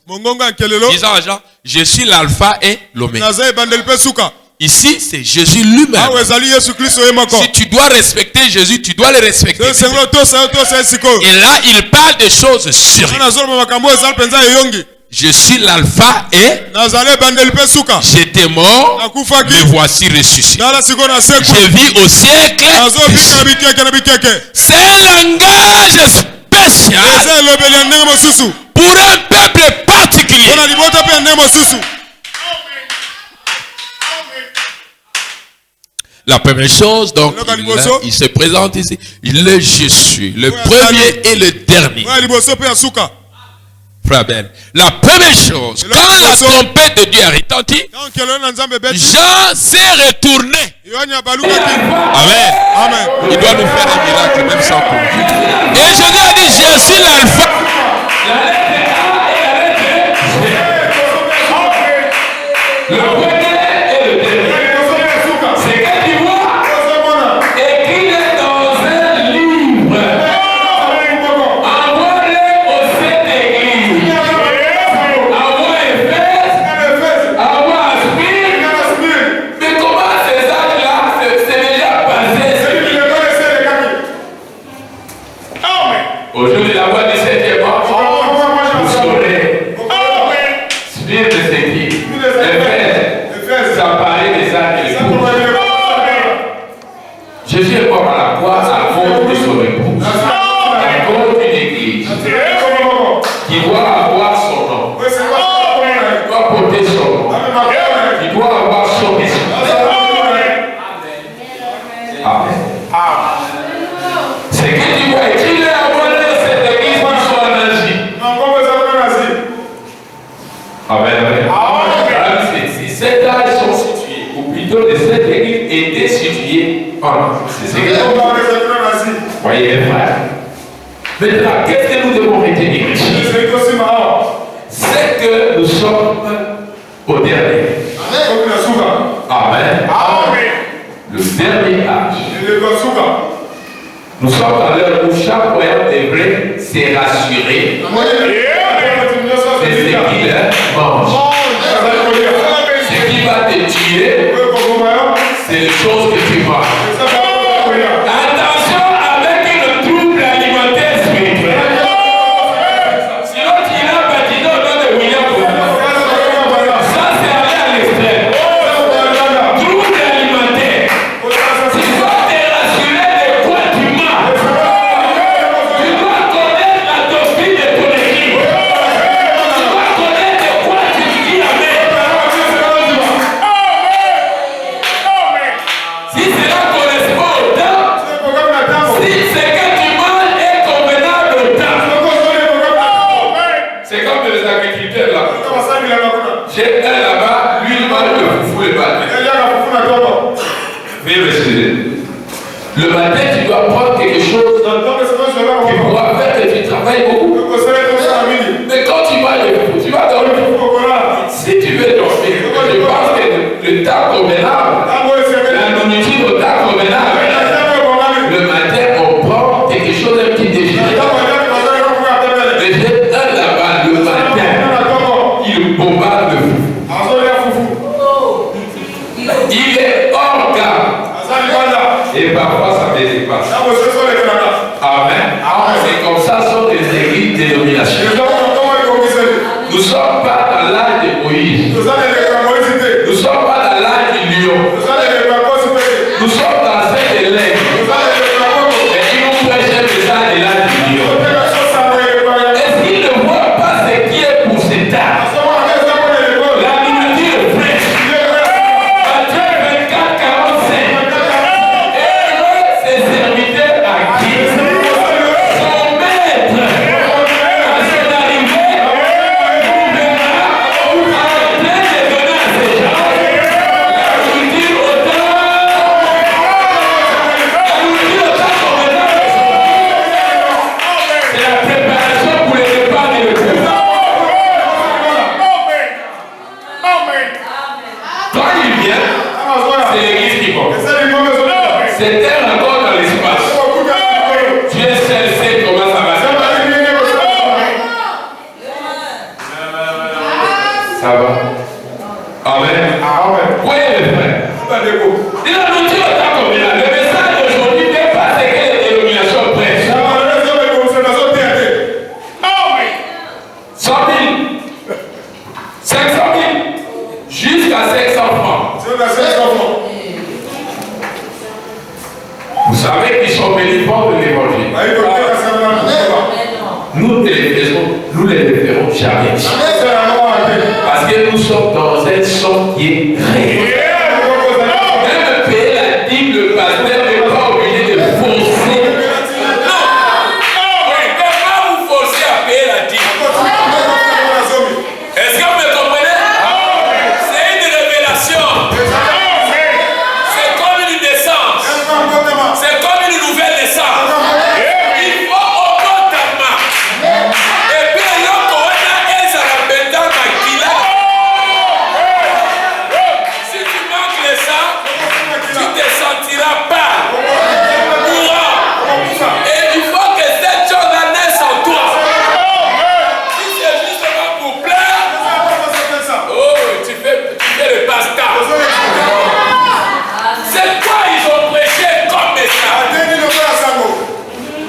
disant à Jean, je suis l'alpha et l'oméga. Ici, c'est Jésus lui-même. Si tu dois respecter Jésus, tu dois le respecter. Et là, il parle des choses sûres. Je suis l'alpha et j'étais mort, me voici ressuscité. Je vis au siècle. C'est un langage spécial pour un peuple particulier. La première chose, donc, il se présente ici. Il est Jésus, le premier et le dernier. Frère Ben, la première chose, quand la trompette de Dieu a retenti, Jean s'est retourné. Amen. Il doit nous faire un miracle, même sans conduire. Et Jésus a dit, je suis l'alpha. Aujourd'hui, la voix du 7e mois, vous saurez. Suivre ce qui Éphèse, ça parlait des actes et Jésus est mort à la croix à cause de son épouse. À cause d'une église qui doit avoir son nom, qui doit porter son nom, qui doit avoir son esprit. Amen. C'est que tu vois écrire. Ces sept âges sont situés, ou plutôt les sept églises étaient situées en c'est ce que voyez les frères. Maintenant, qu'est-ce que nous devons retenir? C'est que nous sommes au dernier. Amen. Le dernier âge. Nous sommes à l'heure où chaque croyant devrait se rassurer. C'est ce qu'il mange. Ce qui va te tuer, c'est les choses que tu manges. Attention avec le trouble alimentaire spirituel. Sinon, tu iras bâtir au nom de William. Ça, c'est aller à l'extrême. Trouble alimentaire. Tu dois te rassurer de quoi tu manges. Tu dois connaître la doctrine de ton équipe. Si cela correspond au temps, si ce que tu manges est convenable au temps, c'est comme les agriculteurs là. J'ai un là-bas, lui il mange le foufou et battu. Veuillez m'excuser. Le matin, tu dois prendre quelque chose qui pourra faire que tu travailles beaucoup. Mais quand tu manges le foufou, tu vas dormir. Si tu veux dormir, je pense que le temps convenable, la nourriture au temps convenable, le matin on prend quelque chose, un petit déjeuner. Mais j'ai un là-bas, le matin, il bombarde le foufou. Il est hors gamme. Et parfois ça me dépasse. Amen. C'est comme ça sont les églises dénominations. Nous ne sommes pas dans l'âge de Moïse. Nous ne sommes pas dans l'âge du lion. Nous sommes dans cette élève. Et ils nous prêchent le message de l'âge du lion. Est-ce qu'ils ne voient pas ce qui est pour cet âge? La nourriture fraîche. Matthieu 24, 45. Et ses serviteurs à qui? Son maître. À son arrivée, c'est la préparation pour le départ du repos. nous ne les verrons jamais. Parce que nous sommes dans un son qui est réel. Même payer la dîme, le pasteur n'est pas obligé de forcer. Non, il ne peut pas vous forcer à payer la dîme. Est-ce que vous me comprenez? C'est une révélation. C'est comme une naissance. C'est comme une nouvelle naissance. Il faut automatiquement. Et puis, ça la bêta maquilla. Si tu manques le sang, tu te sentiras pas. Et il faut que cette chose naisse en toi. Si c'est justement pour plaire, oh, tu fais le pasta. C'est quoi ils ont prêché comme message?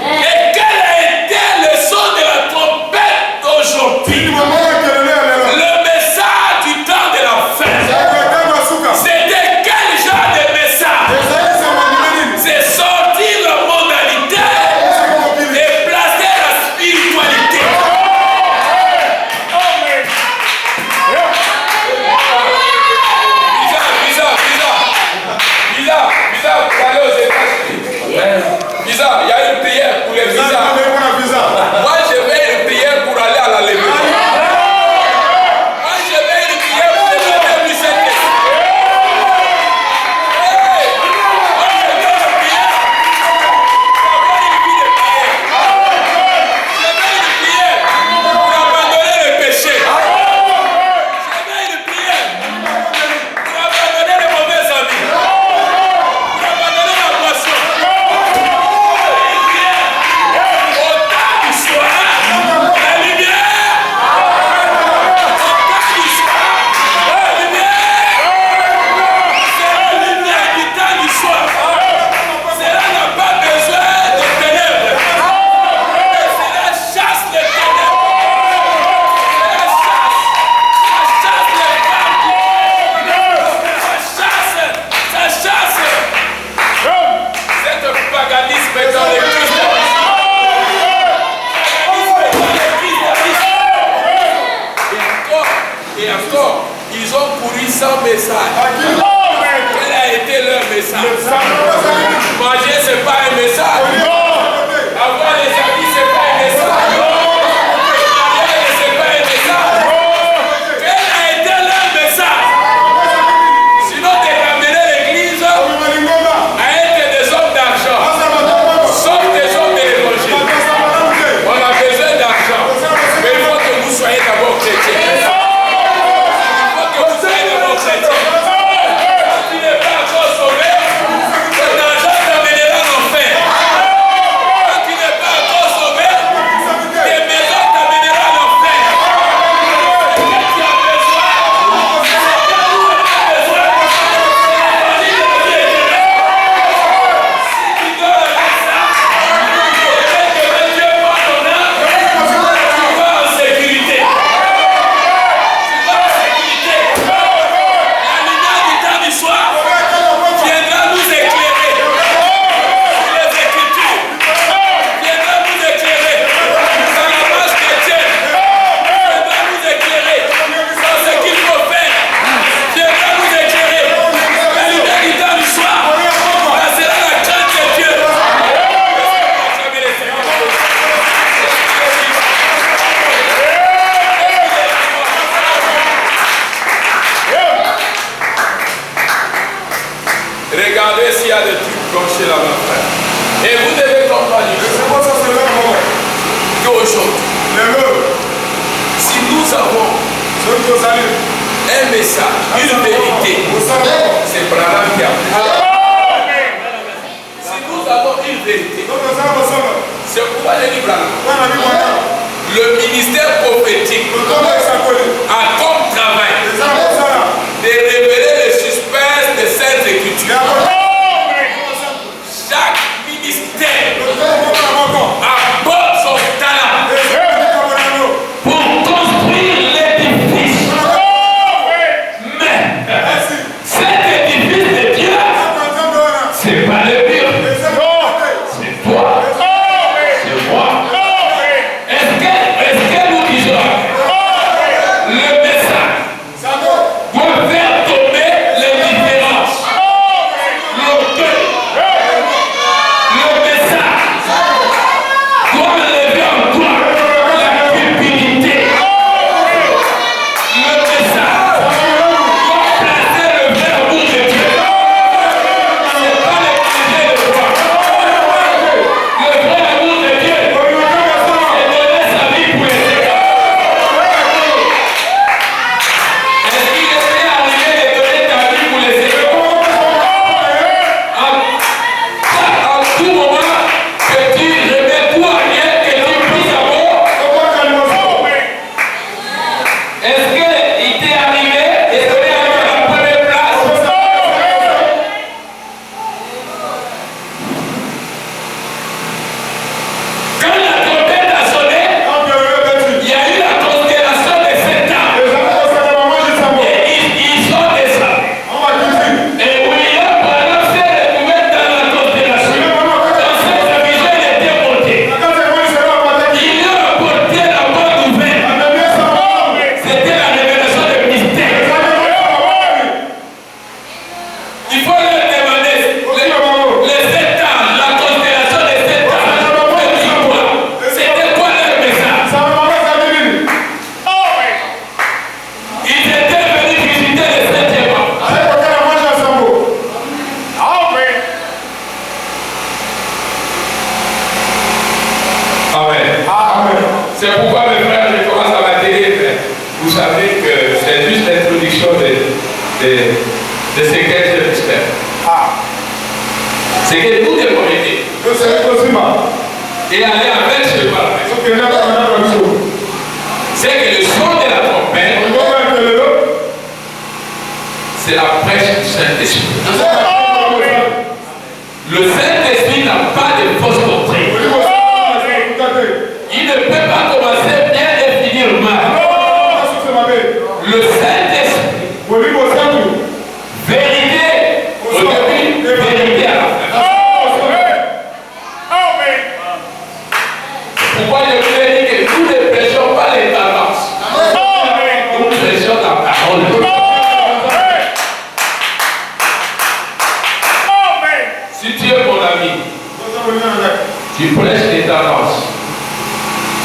Et quel a été le son de la trompette aujourd'hui? Le message du temps de la fin. C'était quel genre de message? C'est sortir la modalité et placer la spiritualité. Bizarre, pour aller aux États-Unis. Bizarre, il y a une prière pour les visas. Moi, je vais une prière pour aller à la levée. Moi, je vais une prière pour les lever du secret. Moi, je vais une prière pour avoir une vie de prière. Je vais une prière pour abandonner le péché. Je vais une prière pour abandonner les mauvais amis. Pour abandonner la boisson. Une prière au temps du soir. La lumière. Au temps du soir. La lumière. C'est la lumière du temps du soir. Cela n'a pas besoin de ténèbres. Cela chasse les ténèbres. Cela chasse les femmes. Ça chasse. Cet paganisme est dans le christianisme. Et encore, ils ont pourri sans message. Quel a été leur message? Manger, c'est pas un message. Avoir des amis, c'est pas un message. Mariage, c'est pas un message. Quel a été leur message? Sinon, de ramener l'église à être des hommes d'argent. Sauf des hommes de l'évangile. On a besoin d'argent. Mais il faut que vous soyez d'abord chrétiens. Il faut que vous soyez d'abord chrétiens. Quand tu n'es pas encore sauvé, ton argent t'amènera en enfer. Quand tu n'es pas encore sauvé, tes maisons t'amèneront en enfer. Ce que tu as besoin, ce que nous avons besoin, c'est la vie éternelle. Si tu donnes avec ça, peut-être que même Dieu prend ton âme, tu vas en sécurité. Tu vas en sécurité. La lumière du temps du soir viendra nous éclairer. Les Écritures viendra nous éclairer. Dans la marche chrétienne, viendra nous éclairer. Dans ce qu'il faut faire, viendra nous éclairer. La lumière du temps du soir placera la crainte de Dieu. Acclamez le Seigneur. Regardez s'il y a des trucs clochés là-bas, frère. Et vous devez comprendre qu'aujourd'hui, si nous avons un message, une vérité, c'est Branham qui a pris. Si nous avons une vérité, c'est pourquoi j'ai dit Branham. Le ministère prophétique a comme travail de révéler le suspense des Saintes Écritures. Chaque ministère apporte son talent pour construire l'édifice. Mais cet édifice de Dieu, c'est pas le mur, c'est toi, c'est moi. Est-ce C'est pourquoi mes frères, je commence à m'atteler. Vous savez que c'est juste l'introduction de ce qu'est le mystère. C'est que tout est connecté. Et aller avec ce parle. C'est que le son de la trompette, c'est la prêche du Saint-Esprit. Le Saint-Esprit n'a pas de fausse doctrine. Il ne peut pas commencer bien et finir mal. Le Saint-Esprit, vérité au début, vérité à la fin. Pourquoi je vous ai dit que nous ne prêchons pas les tendances. Nous prêchons la parole. Si tu es mon ami, tu prêches les tendances.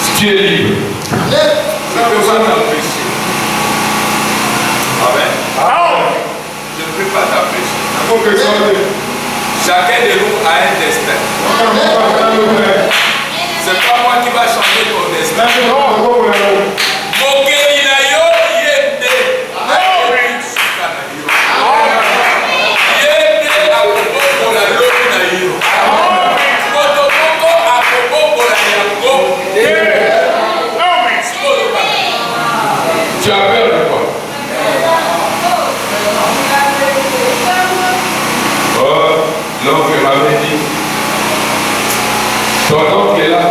Si tu es libre, ça peut pas t'apprécier. Amen. Je ne peux pas t'apprécier. Chacun de nous a un destin. C'est pas moi qui va changer ton destin. Tu as peur de quoi? Oh, l'oncle m'avait dit. Ton oncle est là.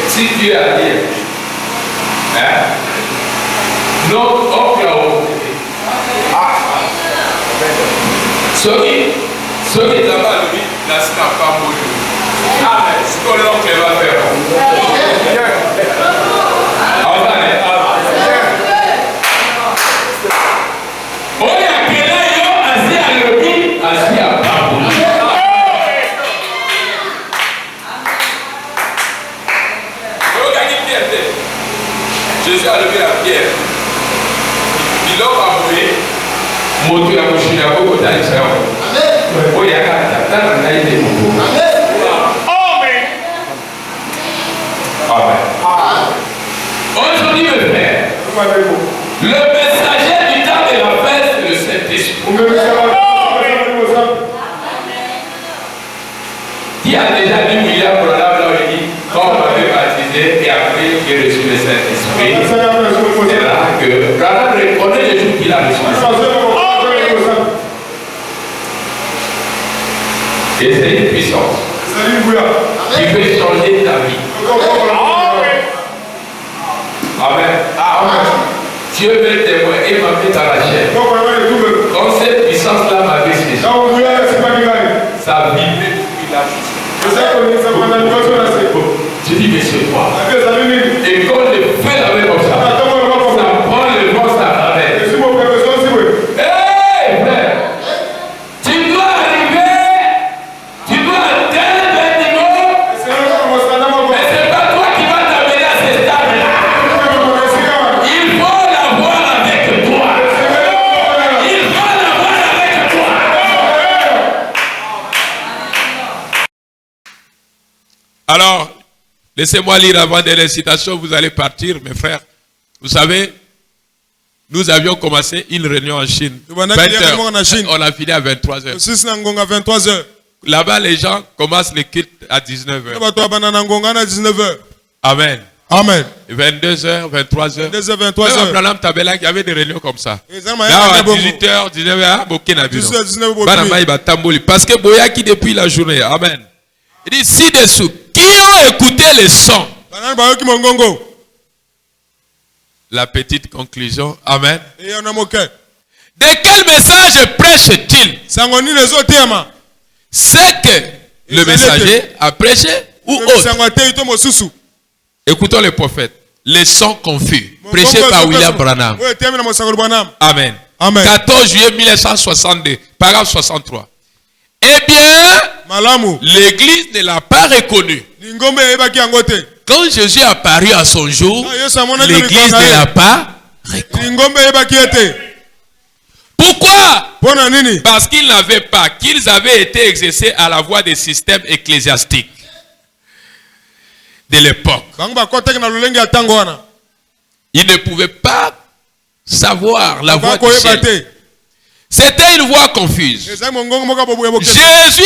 Si tu es à dire, hein? Notre oncle a osé. Ceux qui là-bas, lui, n'a pas mouru. Ce que l'oncle va faire. Jésus a levé la pierre. Il l'a avoué. Moto ya mouchina boko taïsa. Oya kata tana na ide moko. Amen. Amen. Aujourd'hui, mes frères, le messager du temps de la fête, c'est le Saint-Esprit. Qui a déjà dit William Branham là où il dit, quand on m'avait baptisé et après j'ai reçu le Saint-Esprit, c'est là que Branham reconnaît le jour qu'il a reçu le Saint-Esprit. Et c'est une puissance qui peut changer ta vie. Amen. Dieu veut témoin et m'a fait à la chair. Quand cette puissance-là m'avait saisi, ça vivait depuis la justice. Je dis, mais c'est quoi? Et quand le feu l'avait comme ça, ça prend le vent, ça ramène. Hey, frère, tu dois arriver, tu dois atteindre un niveau, mais c'est pas toi qui vas t'amener à ce stade-là. Il faut l'avoir avec toi. Il faut l'avoir avec toi. Alors, laissez-moi lire avant de l'incitation, vous allez partir, mes frères. Vous savez, nous avions commencé une réunion en Chine. 20h. On a fini à 23h. Là-bas, les gens commencent les cultes à 19h. Amen. Amen. 22h, 23h. 22h, 23h. Même à Branham Tabela, il y avait des réunions comme ça. Là, à 18h, 19h, parce que Boya qui depuis la journée. Amen. Il dit ci-dessous, qui ont écouté les sons. La petite conclusion. Amen. De quel message prêche-t-il? C'est que le messager a prêché ou autre. Écoutons le prophète. Les sons confus. Prêché par William Branham. Amen. Amen. 14 juillet 1962. Paragraphe 63. Eh bien, l'église ne l'a pas reconnu. Quand Jésus est apparu à son jour, l'église ne l'a pas reconnu. Pourquoi? Parce qu'ils n'avaient pas, qu'ils avaient été exercés à la voie des systèmes ecclésiastiques. de l'époque. Il ne pouvait pas savoir la voix du ciel. C'était une voix confuse. Jésus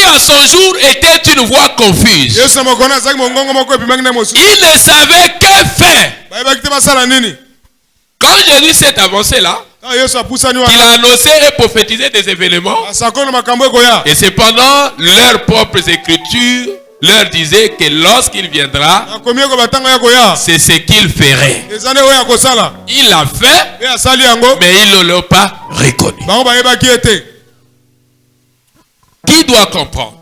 à son jour était une voix confuse. Il ne savait que faire. Quand Jésus s'est avancé là, il a annoncé et prophétisé des événements. Et cependant, leurs propres écritures leur disaient que lorsqu'il viendra, c'est ce qu'il ferait. Il l'a fait, mais ils ne l'ont pas reconnu. Qui doit comprendre?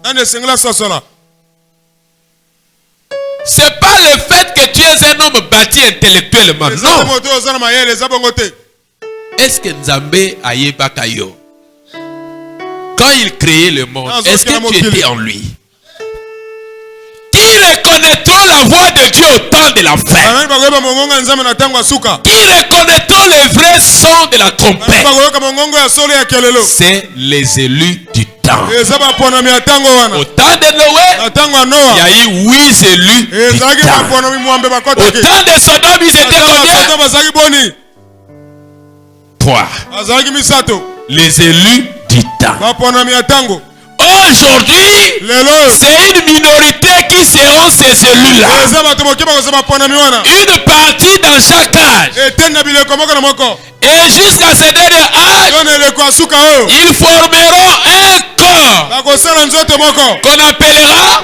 C'est pas le fait que tu es un homme bâti intellectuellement. Non. Est-ce que Nzambe ayebakayo? Quand il créait le monde, est-ce que tu étais en lui? Qui reconnaîtront la voix de Dieu au temps de la fin? Qui reconnaîtront les vrais sons de la trompette? C'est les élus du temps. Au temps de Noé, il y a eu 8 élus du temps. Au temps de Sodome, ils étaient combien? 3. Les élus du temps. Aujourd'hui, c'est une minorité qui seront ces élus-là. Une partie dans chaque âge. Et jusqu'à ce dernier âge, ils formeront un corps qu'on appellera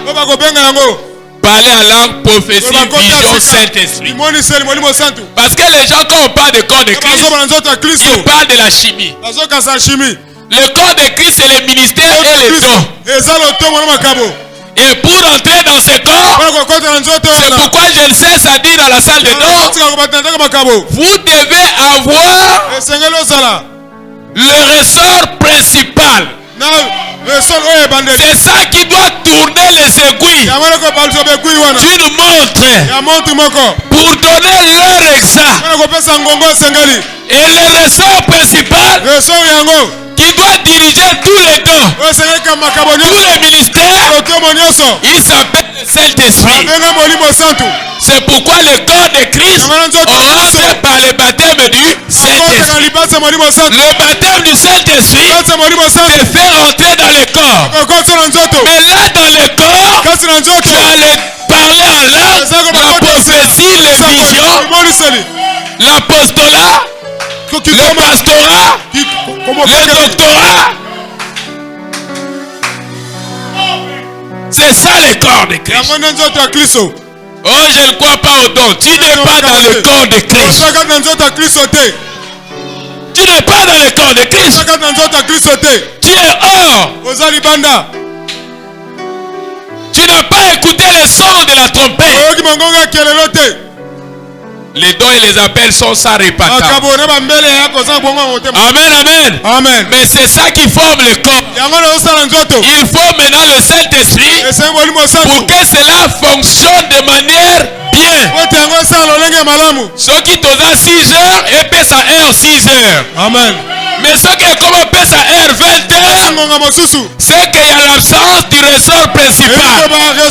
parler en langue, prophétie, vision, Saint-Esprit. Parce que les gens, quand on parle de corps de Christ, ils parlent de la chimie. Le corps de Christ, c'est le ministère et les dons. Et pour entrer dans ce corps, c'est pourquoi je ne cesse à dire dans la salle de dons, vous devez avoir le ressort principal. C'est ça qui doit tourner les aiguilles d'une montre pour donner l'heure exacte. Et le ressort principal qui doit diriger tous les dons, tous les ministères, il s'appelle le Saint-Esprit. C'est pourquoi le corps de Christ rentre par le baptême du Saint-Esprit. Le baptême du Saint-Esprit te fait rentrer dans le corps. Mais là dans le corps, tu as parler en langue, la prophétie, les visions, l'apostolat, le pastorat, le doctorat. C'est ça le corps de Christ. Oh, je ne crois pas au don. Tu n'es pas dans le corps de Christ. Tu n'es pas dans le corps de Christ. Tu es hors. Tu n'as pas écouté le son de la trompette. Les dons et les appels sont sans répartition. Amen, amen. Amen. Mais c'est ça qui forme le corps. Il faut maintenant le Saint-Esprit pour que cela fonctionne de manière bien. Ce qui te donne 6 heures et pèse à heure 6 heures. Amen. Mais ce qui est comme pèse à heure 20 heures, c'est qu'il y a l'absence du ressort principal. Le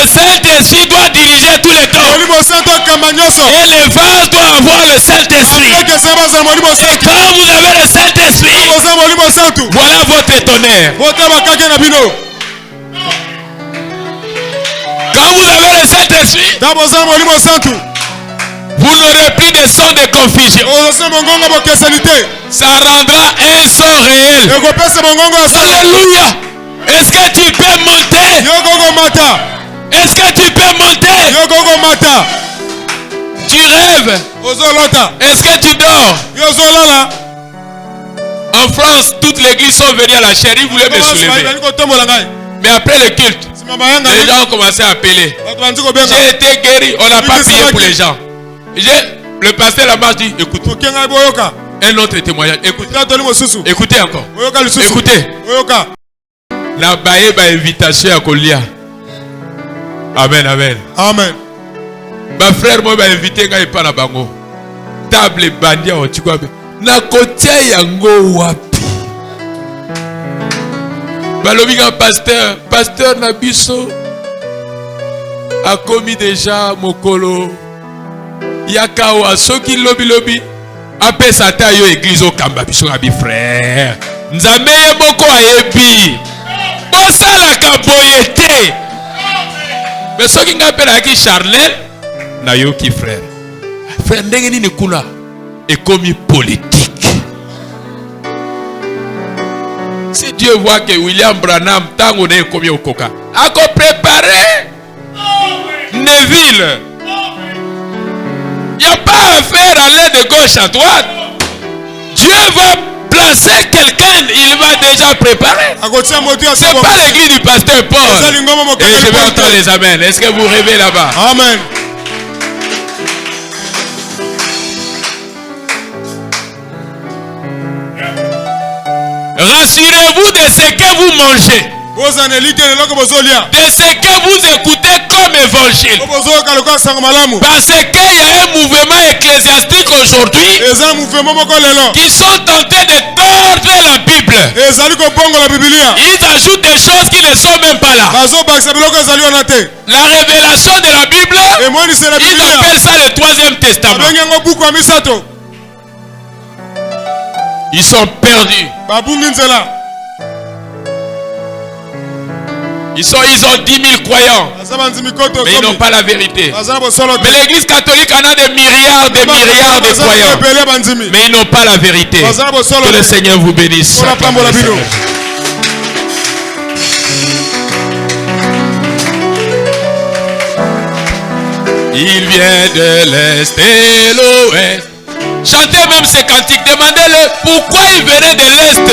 Saint-Esprit doit diriger tous les temps. Et les vases doivent avoir le Saint-Esprit. Et quand vous avez le Saint-Esprit, voilà votre tonnerre. Quand vous avez le Saint-Esprit, vous n'aurez plus de son de confusion. Ça rendra un son réel. Alléluia. Est-ce que tu peux monter? Est-ce que tu peux monter? Tu rêves? Est-ce que tu dors? En France, toute l'église sont venues à la chair. Ils voulaient me soulever. Mais après le culte, les gens ont commencé à appeler. J'ai été guéri. On n'a pas prié pour les gens. Le pasteur là-bas dit, écoute. Un autre témoignage. Écoutez. Écoutez encore. Écoutez. La baie invitation à Kolia. Amen, amen. Amen. Ma frère, moi, m'a invité quand il parle à Bango. Table bandia au Chikwabe. Na kotia yango wapi. Balobiga pasteur Nabiso. a commis déjà mokolo. Yakawa soki lobi ape sata yo église au kamba biso abi frère. Nzambe ye moko ayebi. Bosala ka boyete. Mais soki ngape na ki Charlène na yo ki frère. Frère ndenge nini kuna ekomi politique. Si Dieu voit que William Branham tango ne ekomi okoka, ako préparer Neville. Il n'y a pas à faire aller de gauche à droite. Dieu va placer quelqu'un, il va déjà préparer. C'est pas l'église du pasteur Paul. Et je vais entendre les amens. Est-ce que vous rêvez là-bas? Amen. Rassurez-vous de ce que vous mangez. De ce que vous écoutez comme évangile. Parce qu'il y a un mouvement ecclésiastique aujourd'hui qui sont tentés de tordre la Bible. Ils ajoutent des choses qui ne sont même pas là. La révélation de la Bible, ils appellent ça le 3e testament. Ils sont perdus. Ils ont 10 000 croyants, mais ils n'ont pas la vérité. Mais l'église catholique en a des milliards de croyants, mais ils n'ont pas la vérité. Que le Seigneur vous bénisse. Il vient de l'Est et l'Ouest. Chantez même ces cantiques. Demandez-le pourquoi il venait de l'Est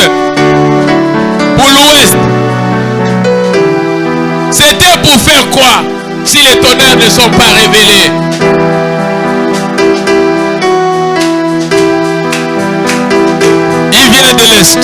pour l'Ouest. C'était pour faire quoi si les tonnerres ne sont pas révélés? Il vient de l'Est.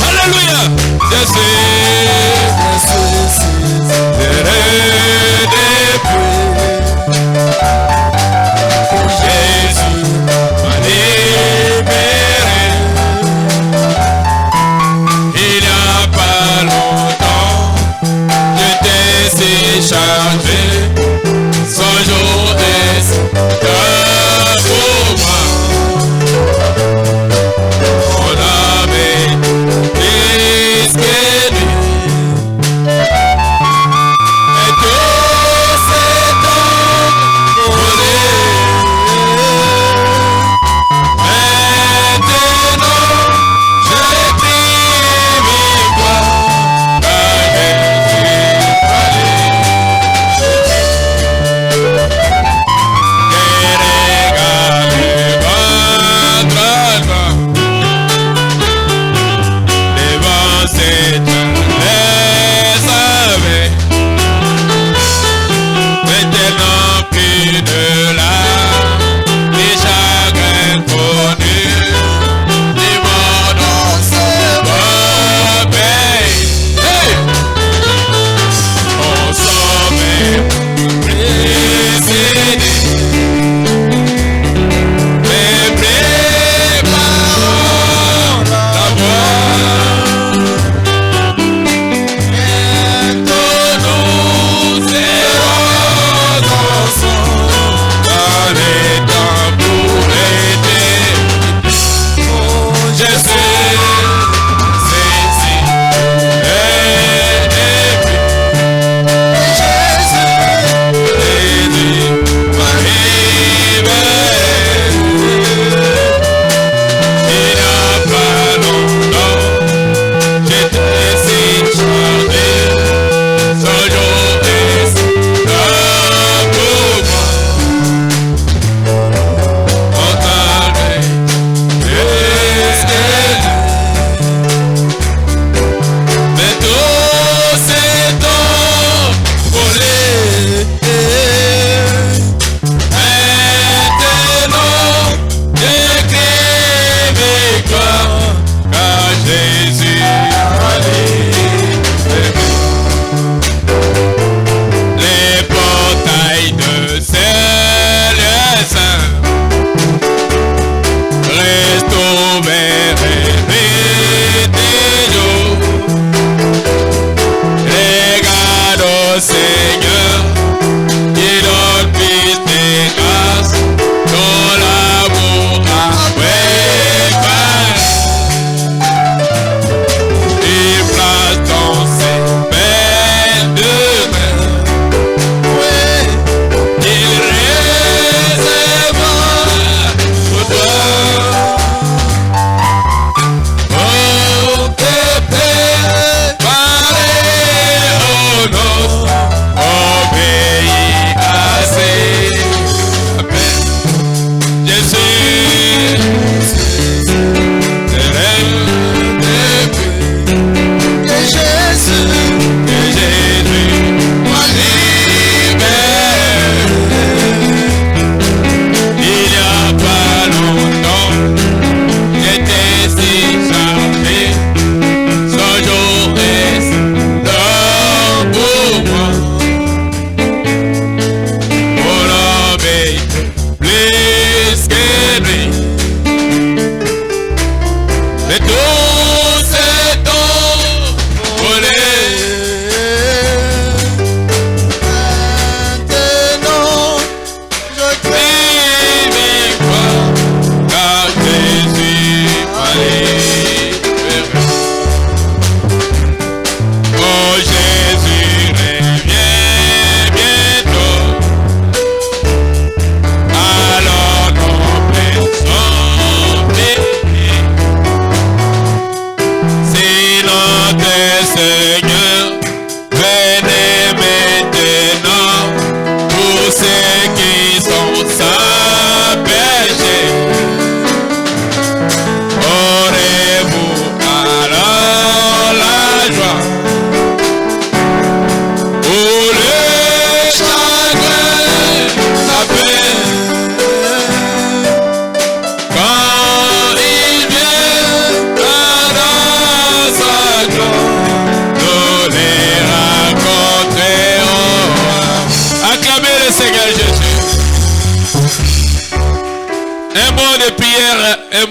Alléluia.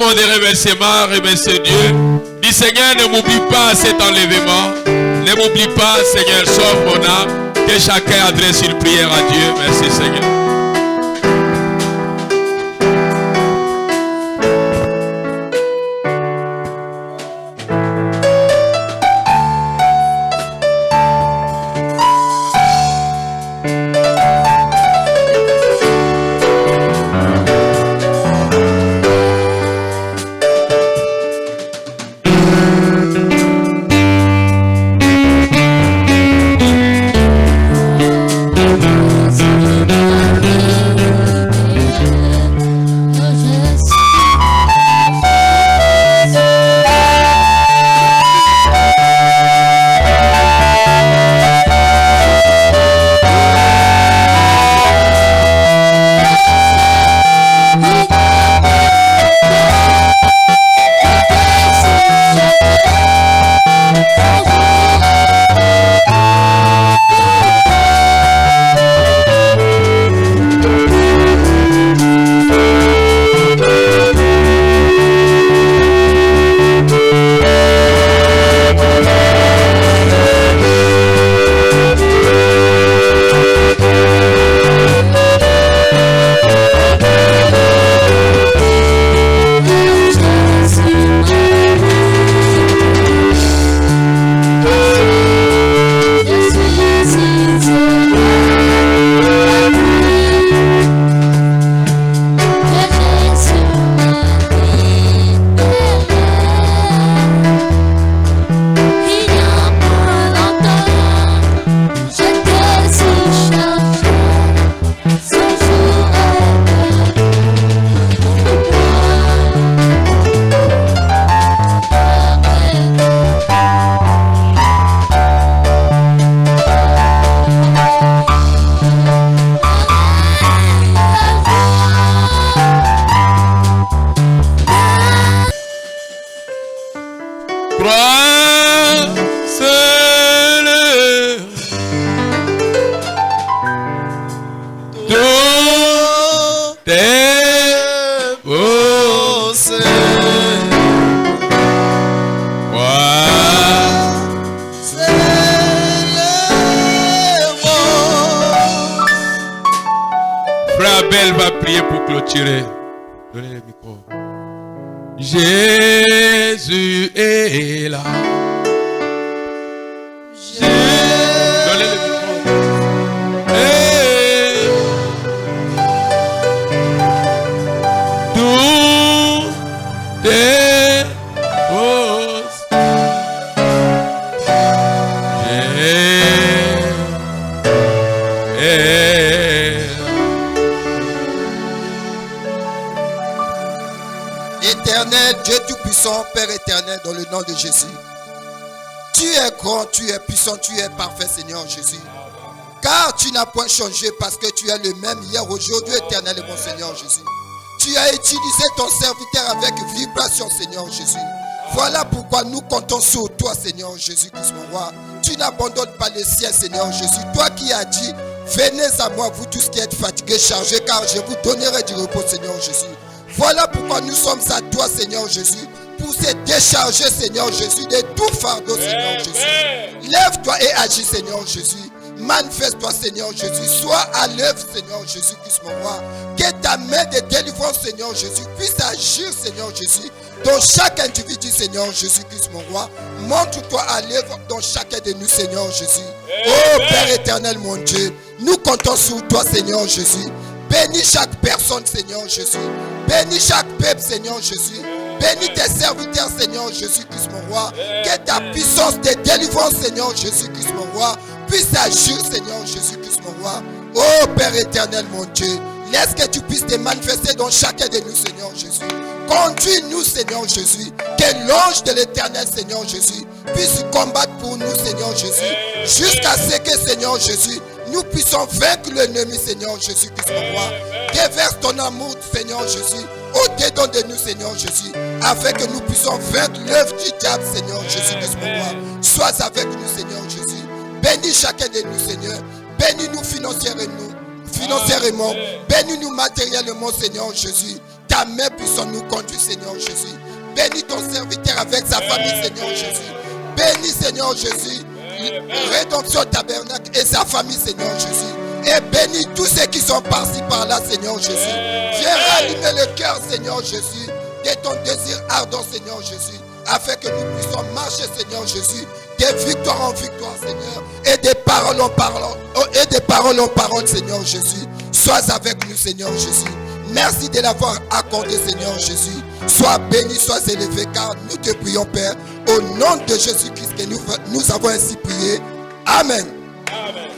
moment de remerciement, remercier Dieu. Dis Seigneur, ne m'oublie pas à cet enlèvement. Ne m'oublie pas, Seigneur, sauve mon âme. Que chacun adresse une prière à Dieu. Merci Seigneur. Donnez le micro. Jésus est là. Donnez le micro. Tout est rose. Éternel, Dieu Tout-Puissant, Père éternel, dans le nom de Jésus. Tu es grand, tu es puissant, tu es parfait, Seigneur Jésus. Car tu n'as point changé parce que tu es le même hier, aujourd'hui, éternel et mon Seigneur Jésus. Tu as utilisé ton serviteur avec vibration, Seigneur Jésus. Voilà pourquoi nous comptons sur toi, Seigneur Jésus-Christ, mon roi. Tu n'abandonnes pas les siens, Seigneur Jésus. Toi qui as dit, venez à moi, vous tous qui êtes fatigués, chargés, car je vous donnerai du repos, Seigneur Jésus. Voilà pourquoi nous sommes à toi, Seigneur Jésus, pour se décharger, Seigneur Jésus, de tout fardeau, Seigneur Jésus. Lève-toi et agis, Seigneur Jésus. Manifeste-toi, Seigneur Jésus. Sois à l'œuvre, Seigneur Jésus-Christ, mon roi. Que ta main de délivrance, Seigneur Jésus, puisse agir, Seigneur Jésus, dans chaque individu, Seigneur Jésus-Christ, mon roi. Montre-toi à l'œuvre dans chacun de nous, Seigneur Jésus. Oh Père éternel, mon Dieu, nous comptons sur toi, Seigneur Jésus. Bénis chaque personne, Seigneur Jésus. Bénis chaque peuple, Seigneur Jésus. Bénis tes serviteurs, Seigneur Jésus-Christ, mon roi. Que ta puissance de délivrance, Seigneur Jésus-Christ, mon roi, puisse agir, Seigneur Jésus-Christ, mon roi. Oh Père éternel, mon Dieu, laisse que tu puisses te manifester dans chacun de nous, Seigneur Jésus. Conduis-nous, Seigneur Jésus. Que l'ange de l'éternel, Seigneur Jésus, puisse combattre pour nous, Seigneur Jésus. Jusqu'à ce que, Seigneur Jésus, nous puissions vaincre l'ennemi, Seigneur Jésus-Christ, mon roi. Déverse ton amour, Seigneur Jésus, au-dedans de nous, Seigneur Jésus, afin que nous puissions vaincre l'œuvre du diable, Seigneur Jésus-Christ, mon roi. Sois avec nous, Seigneur Jésus. Bénis chacun de nous, Seigneur. Bénis-nous financièrement. Bénis-nous matériellement, Seigneur Jésus. ta main puissante nous conduit, Seigneur Jésus. Bénis ton serviteur avec sa famille, Seigneur Jésus. Bénis, Seigneur Jésus, Rédemption Tabernacle et sa famille, Seigneur Jésus. Et bénis tous ceux qui sont par-ci, par-là, Seigneur Jésus. Viens rallumer le cœur, Seigneur Jésus, de ton désir ardent, Seigneur Jésus, afin que nous puissions marcher, Seigneur Jésus, de victoire en victoire, Seigneur, et des paroles en paroles, Seigneur Jésus. Sois avec nous, Seigneur Jésus. Merci de l'avoir accordé, Seigneur Jésus. Sois béni, sois élevé, car nous te prions, Père, au nom de Jésus-Christ que nous avons ainsi prié. Amen. Amen.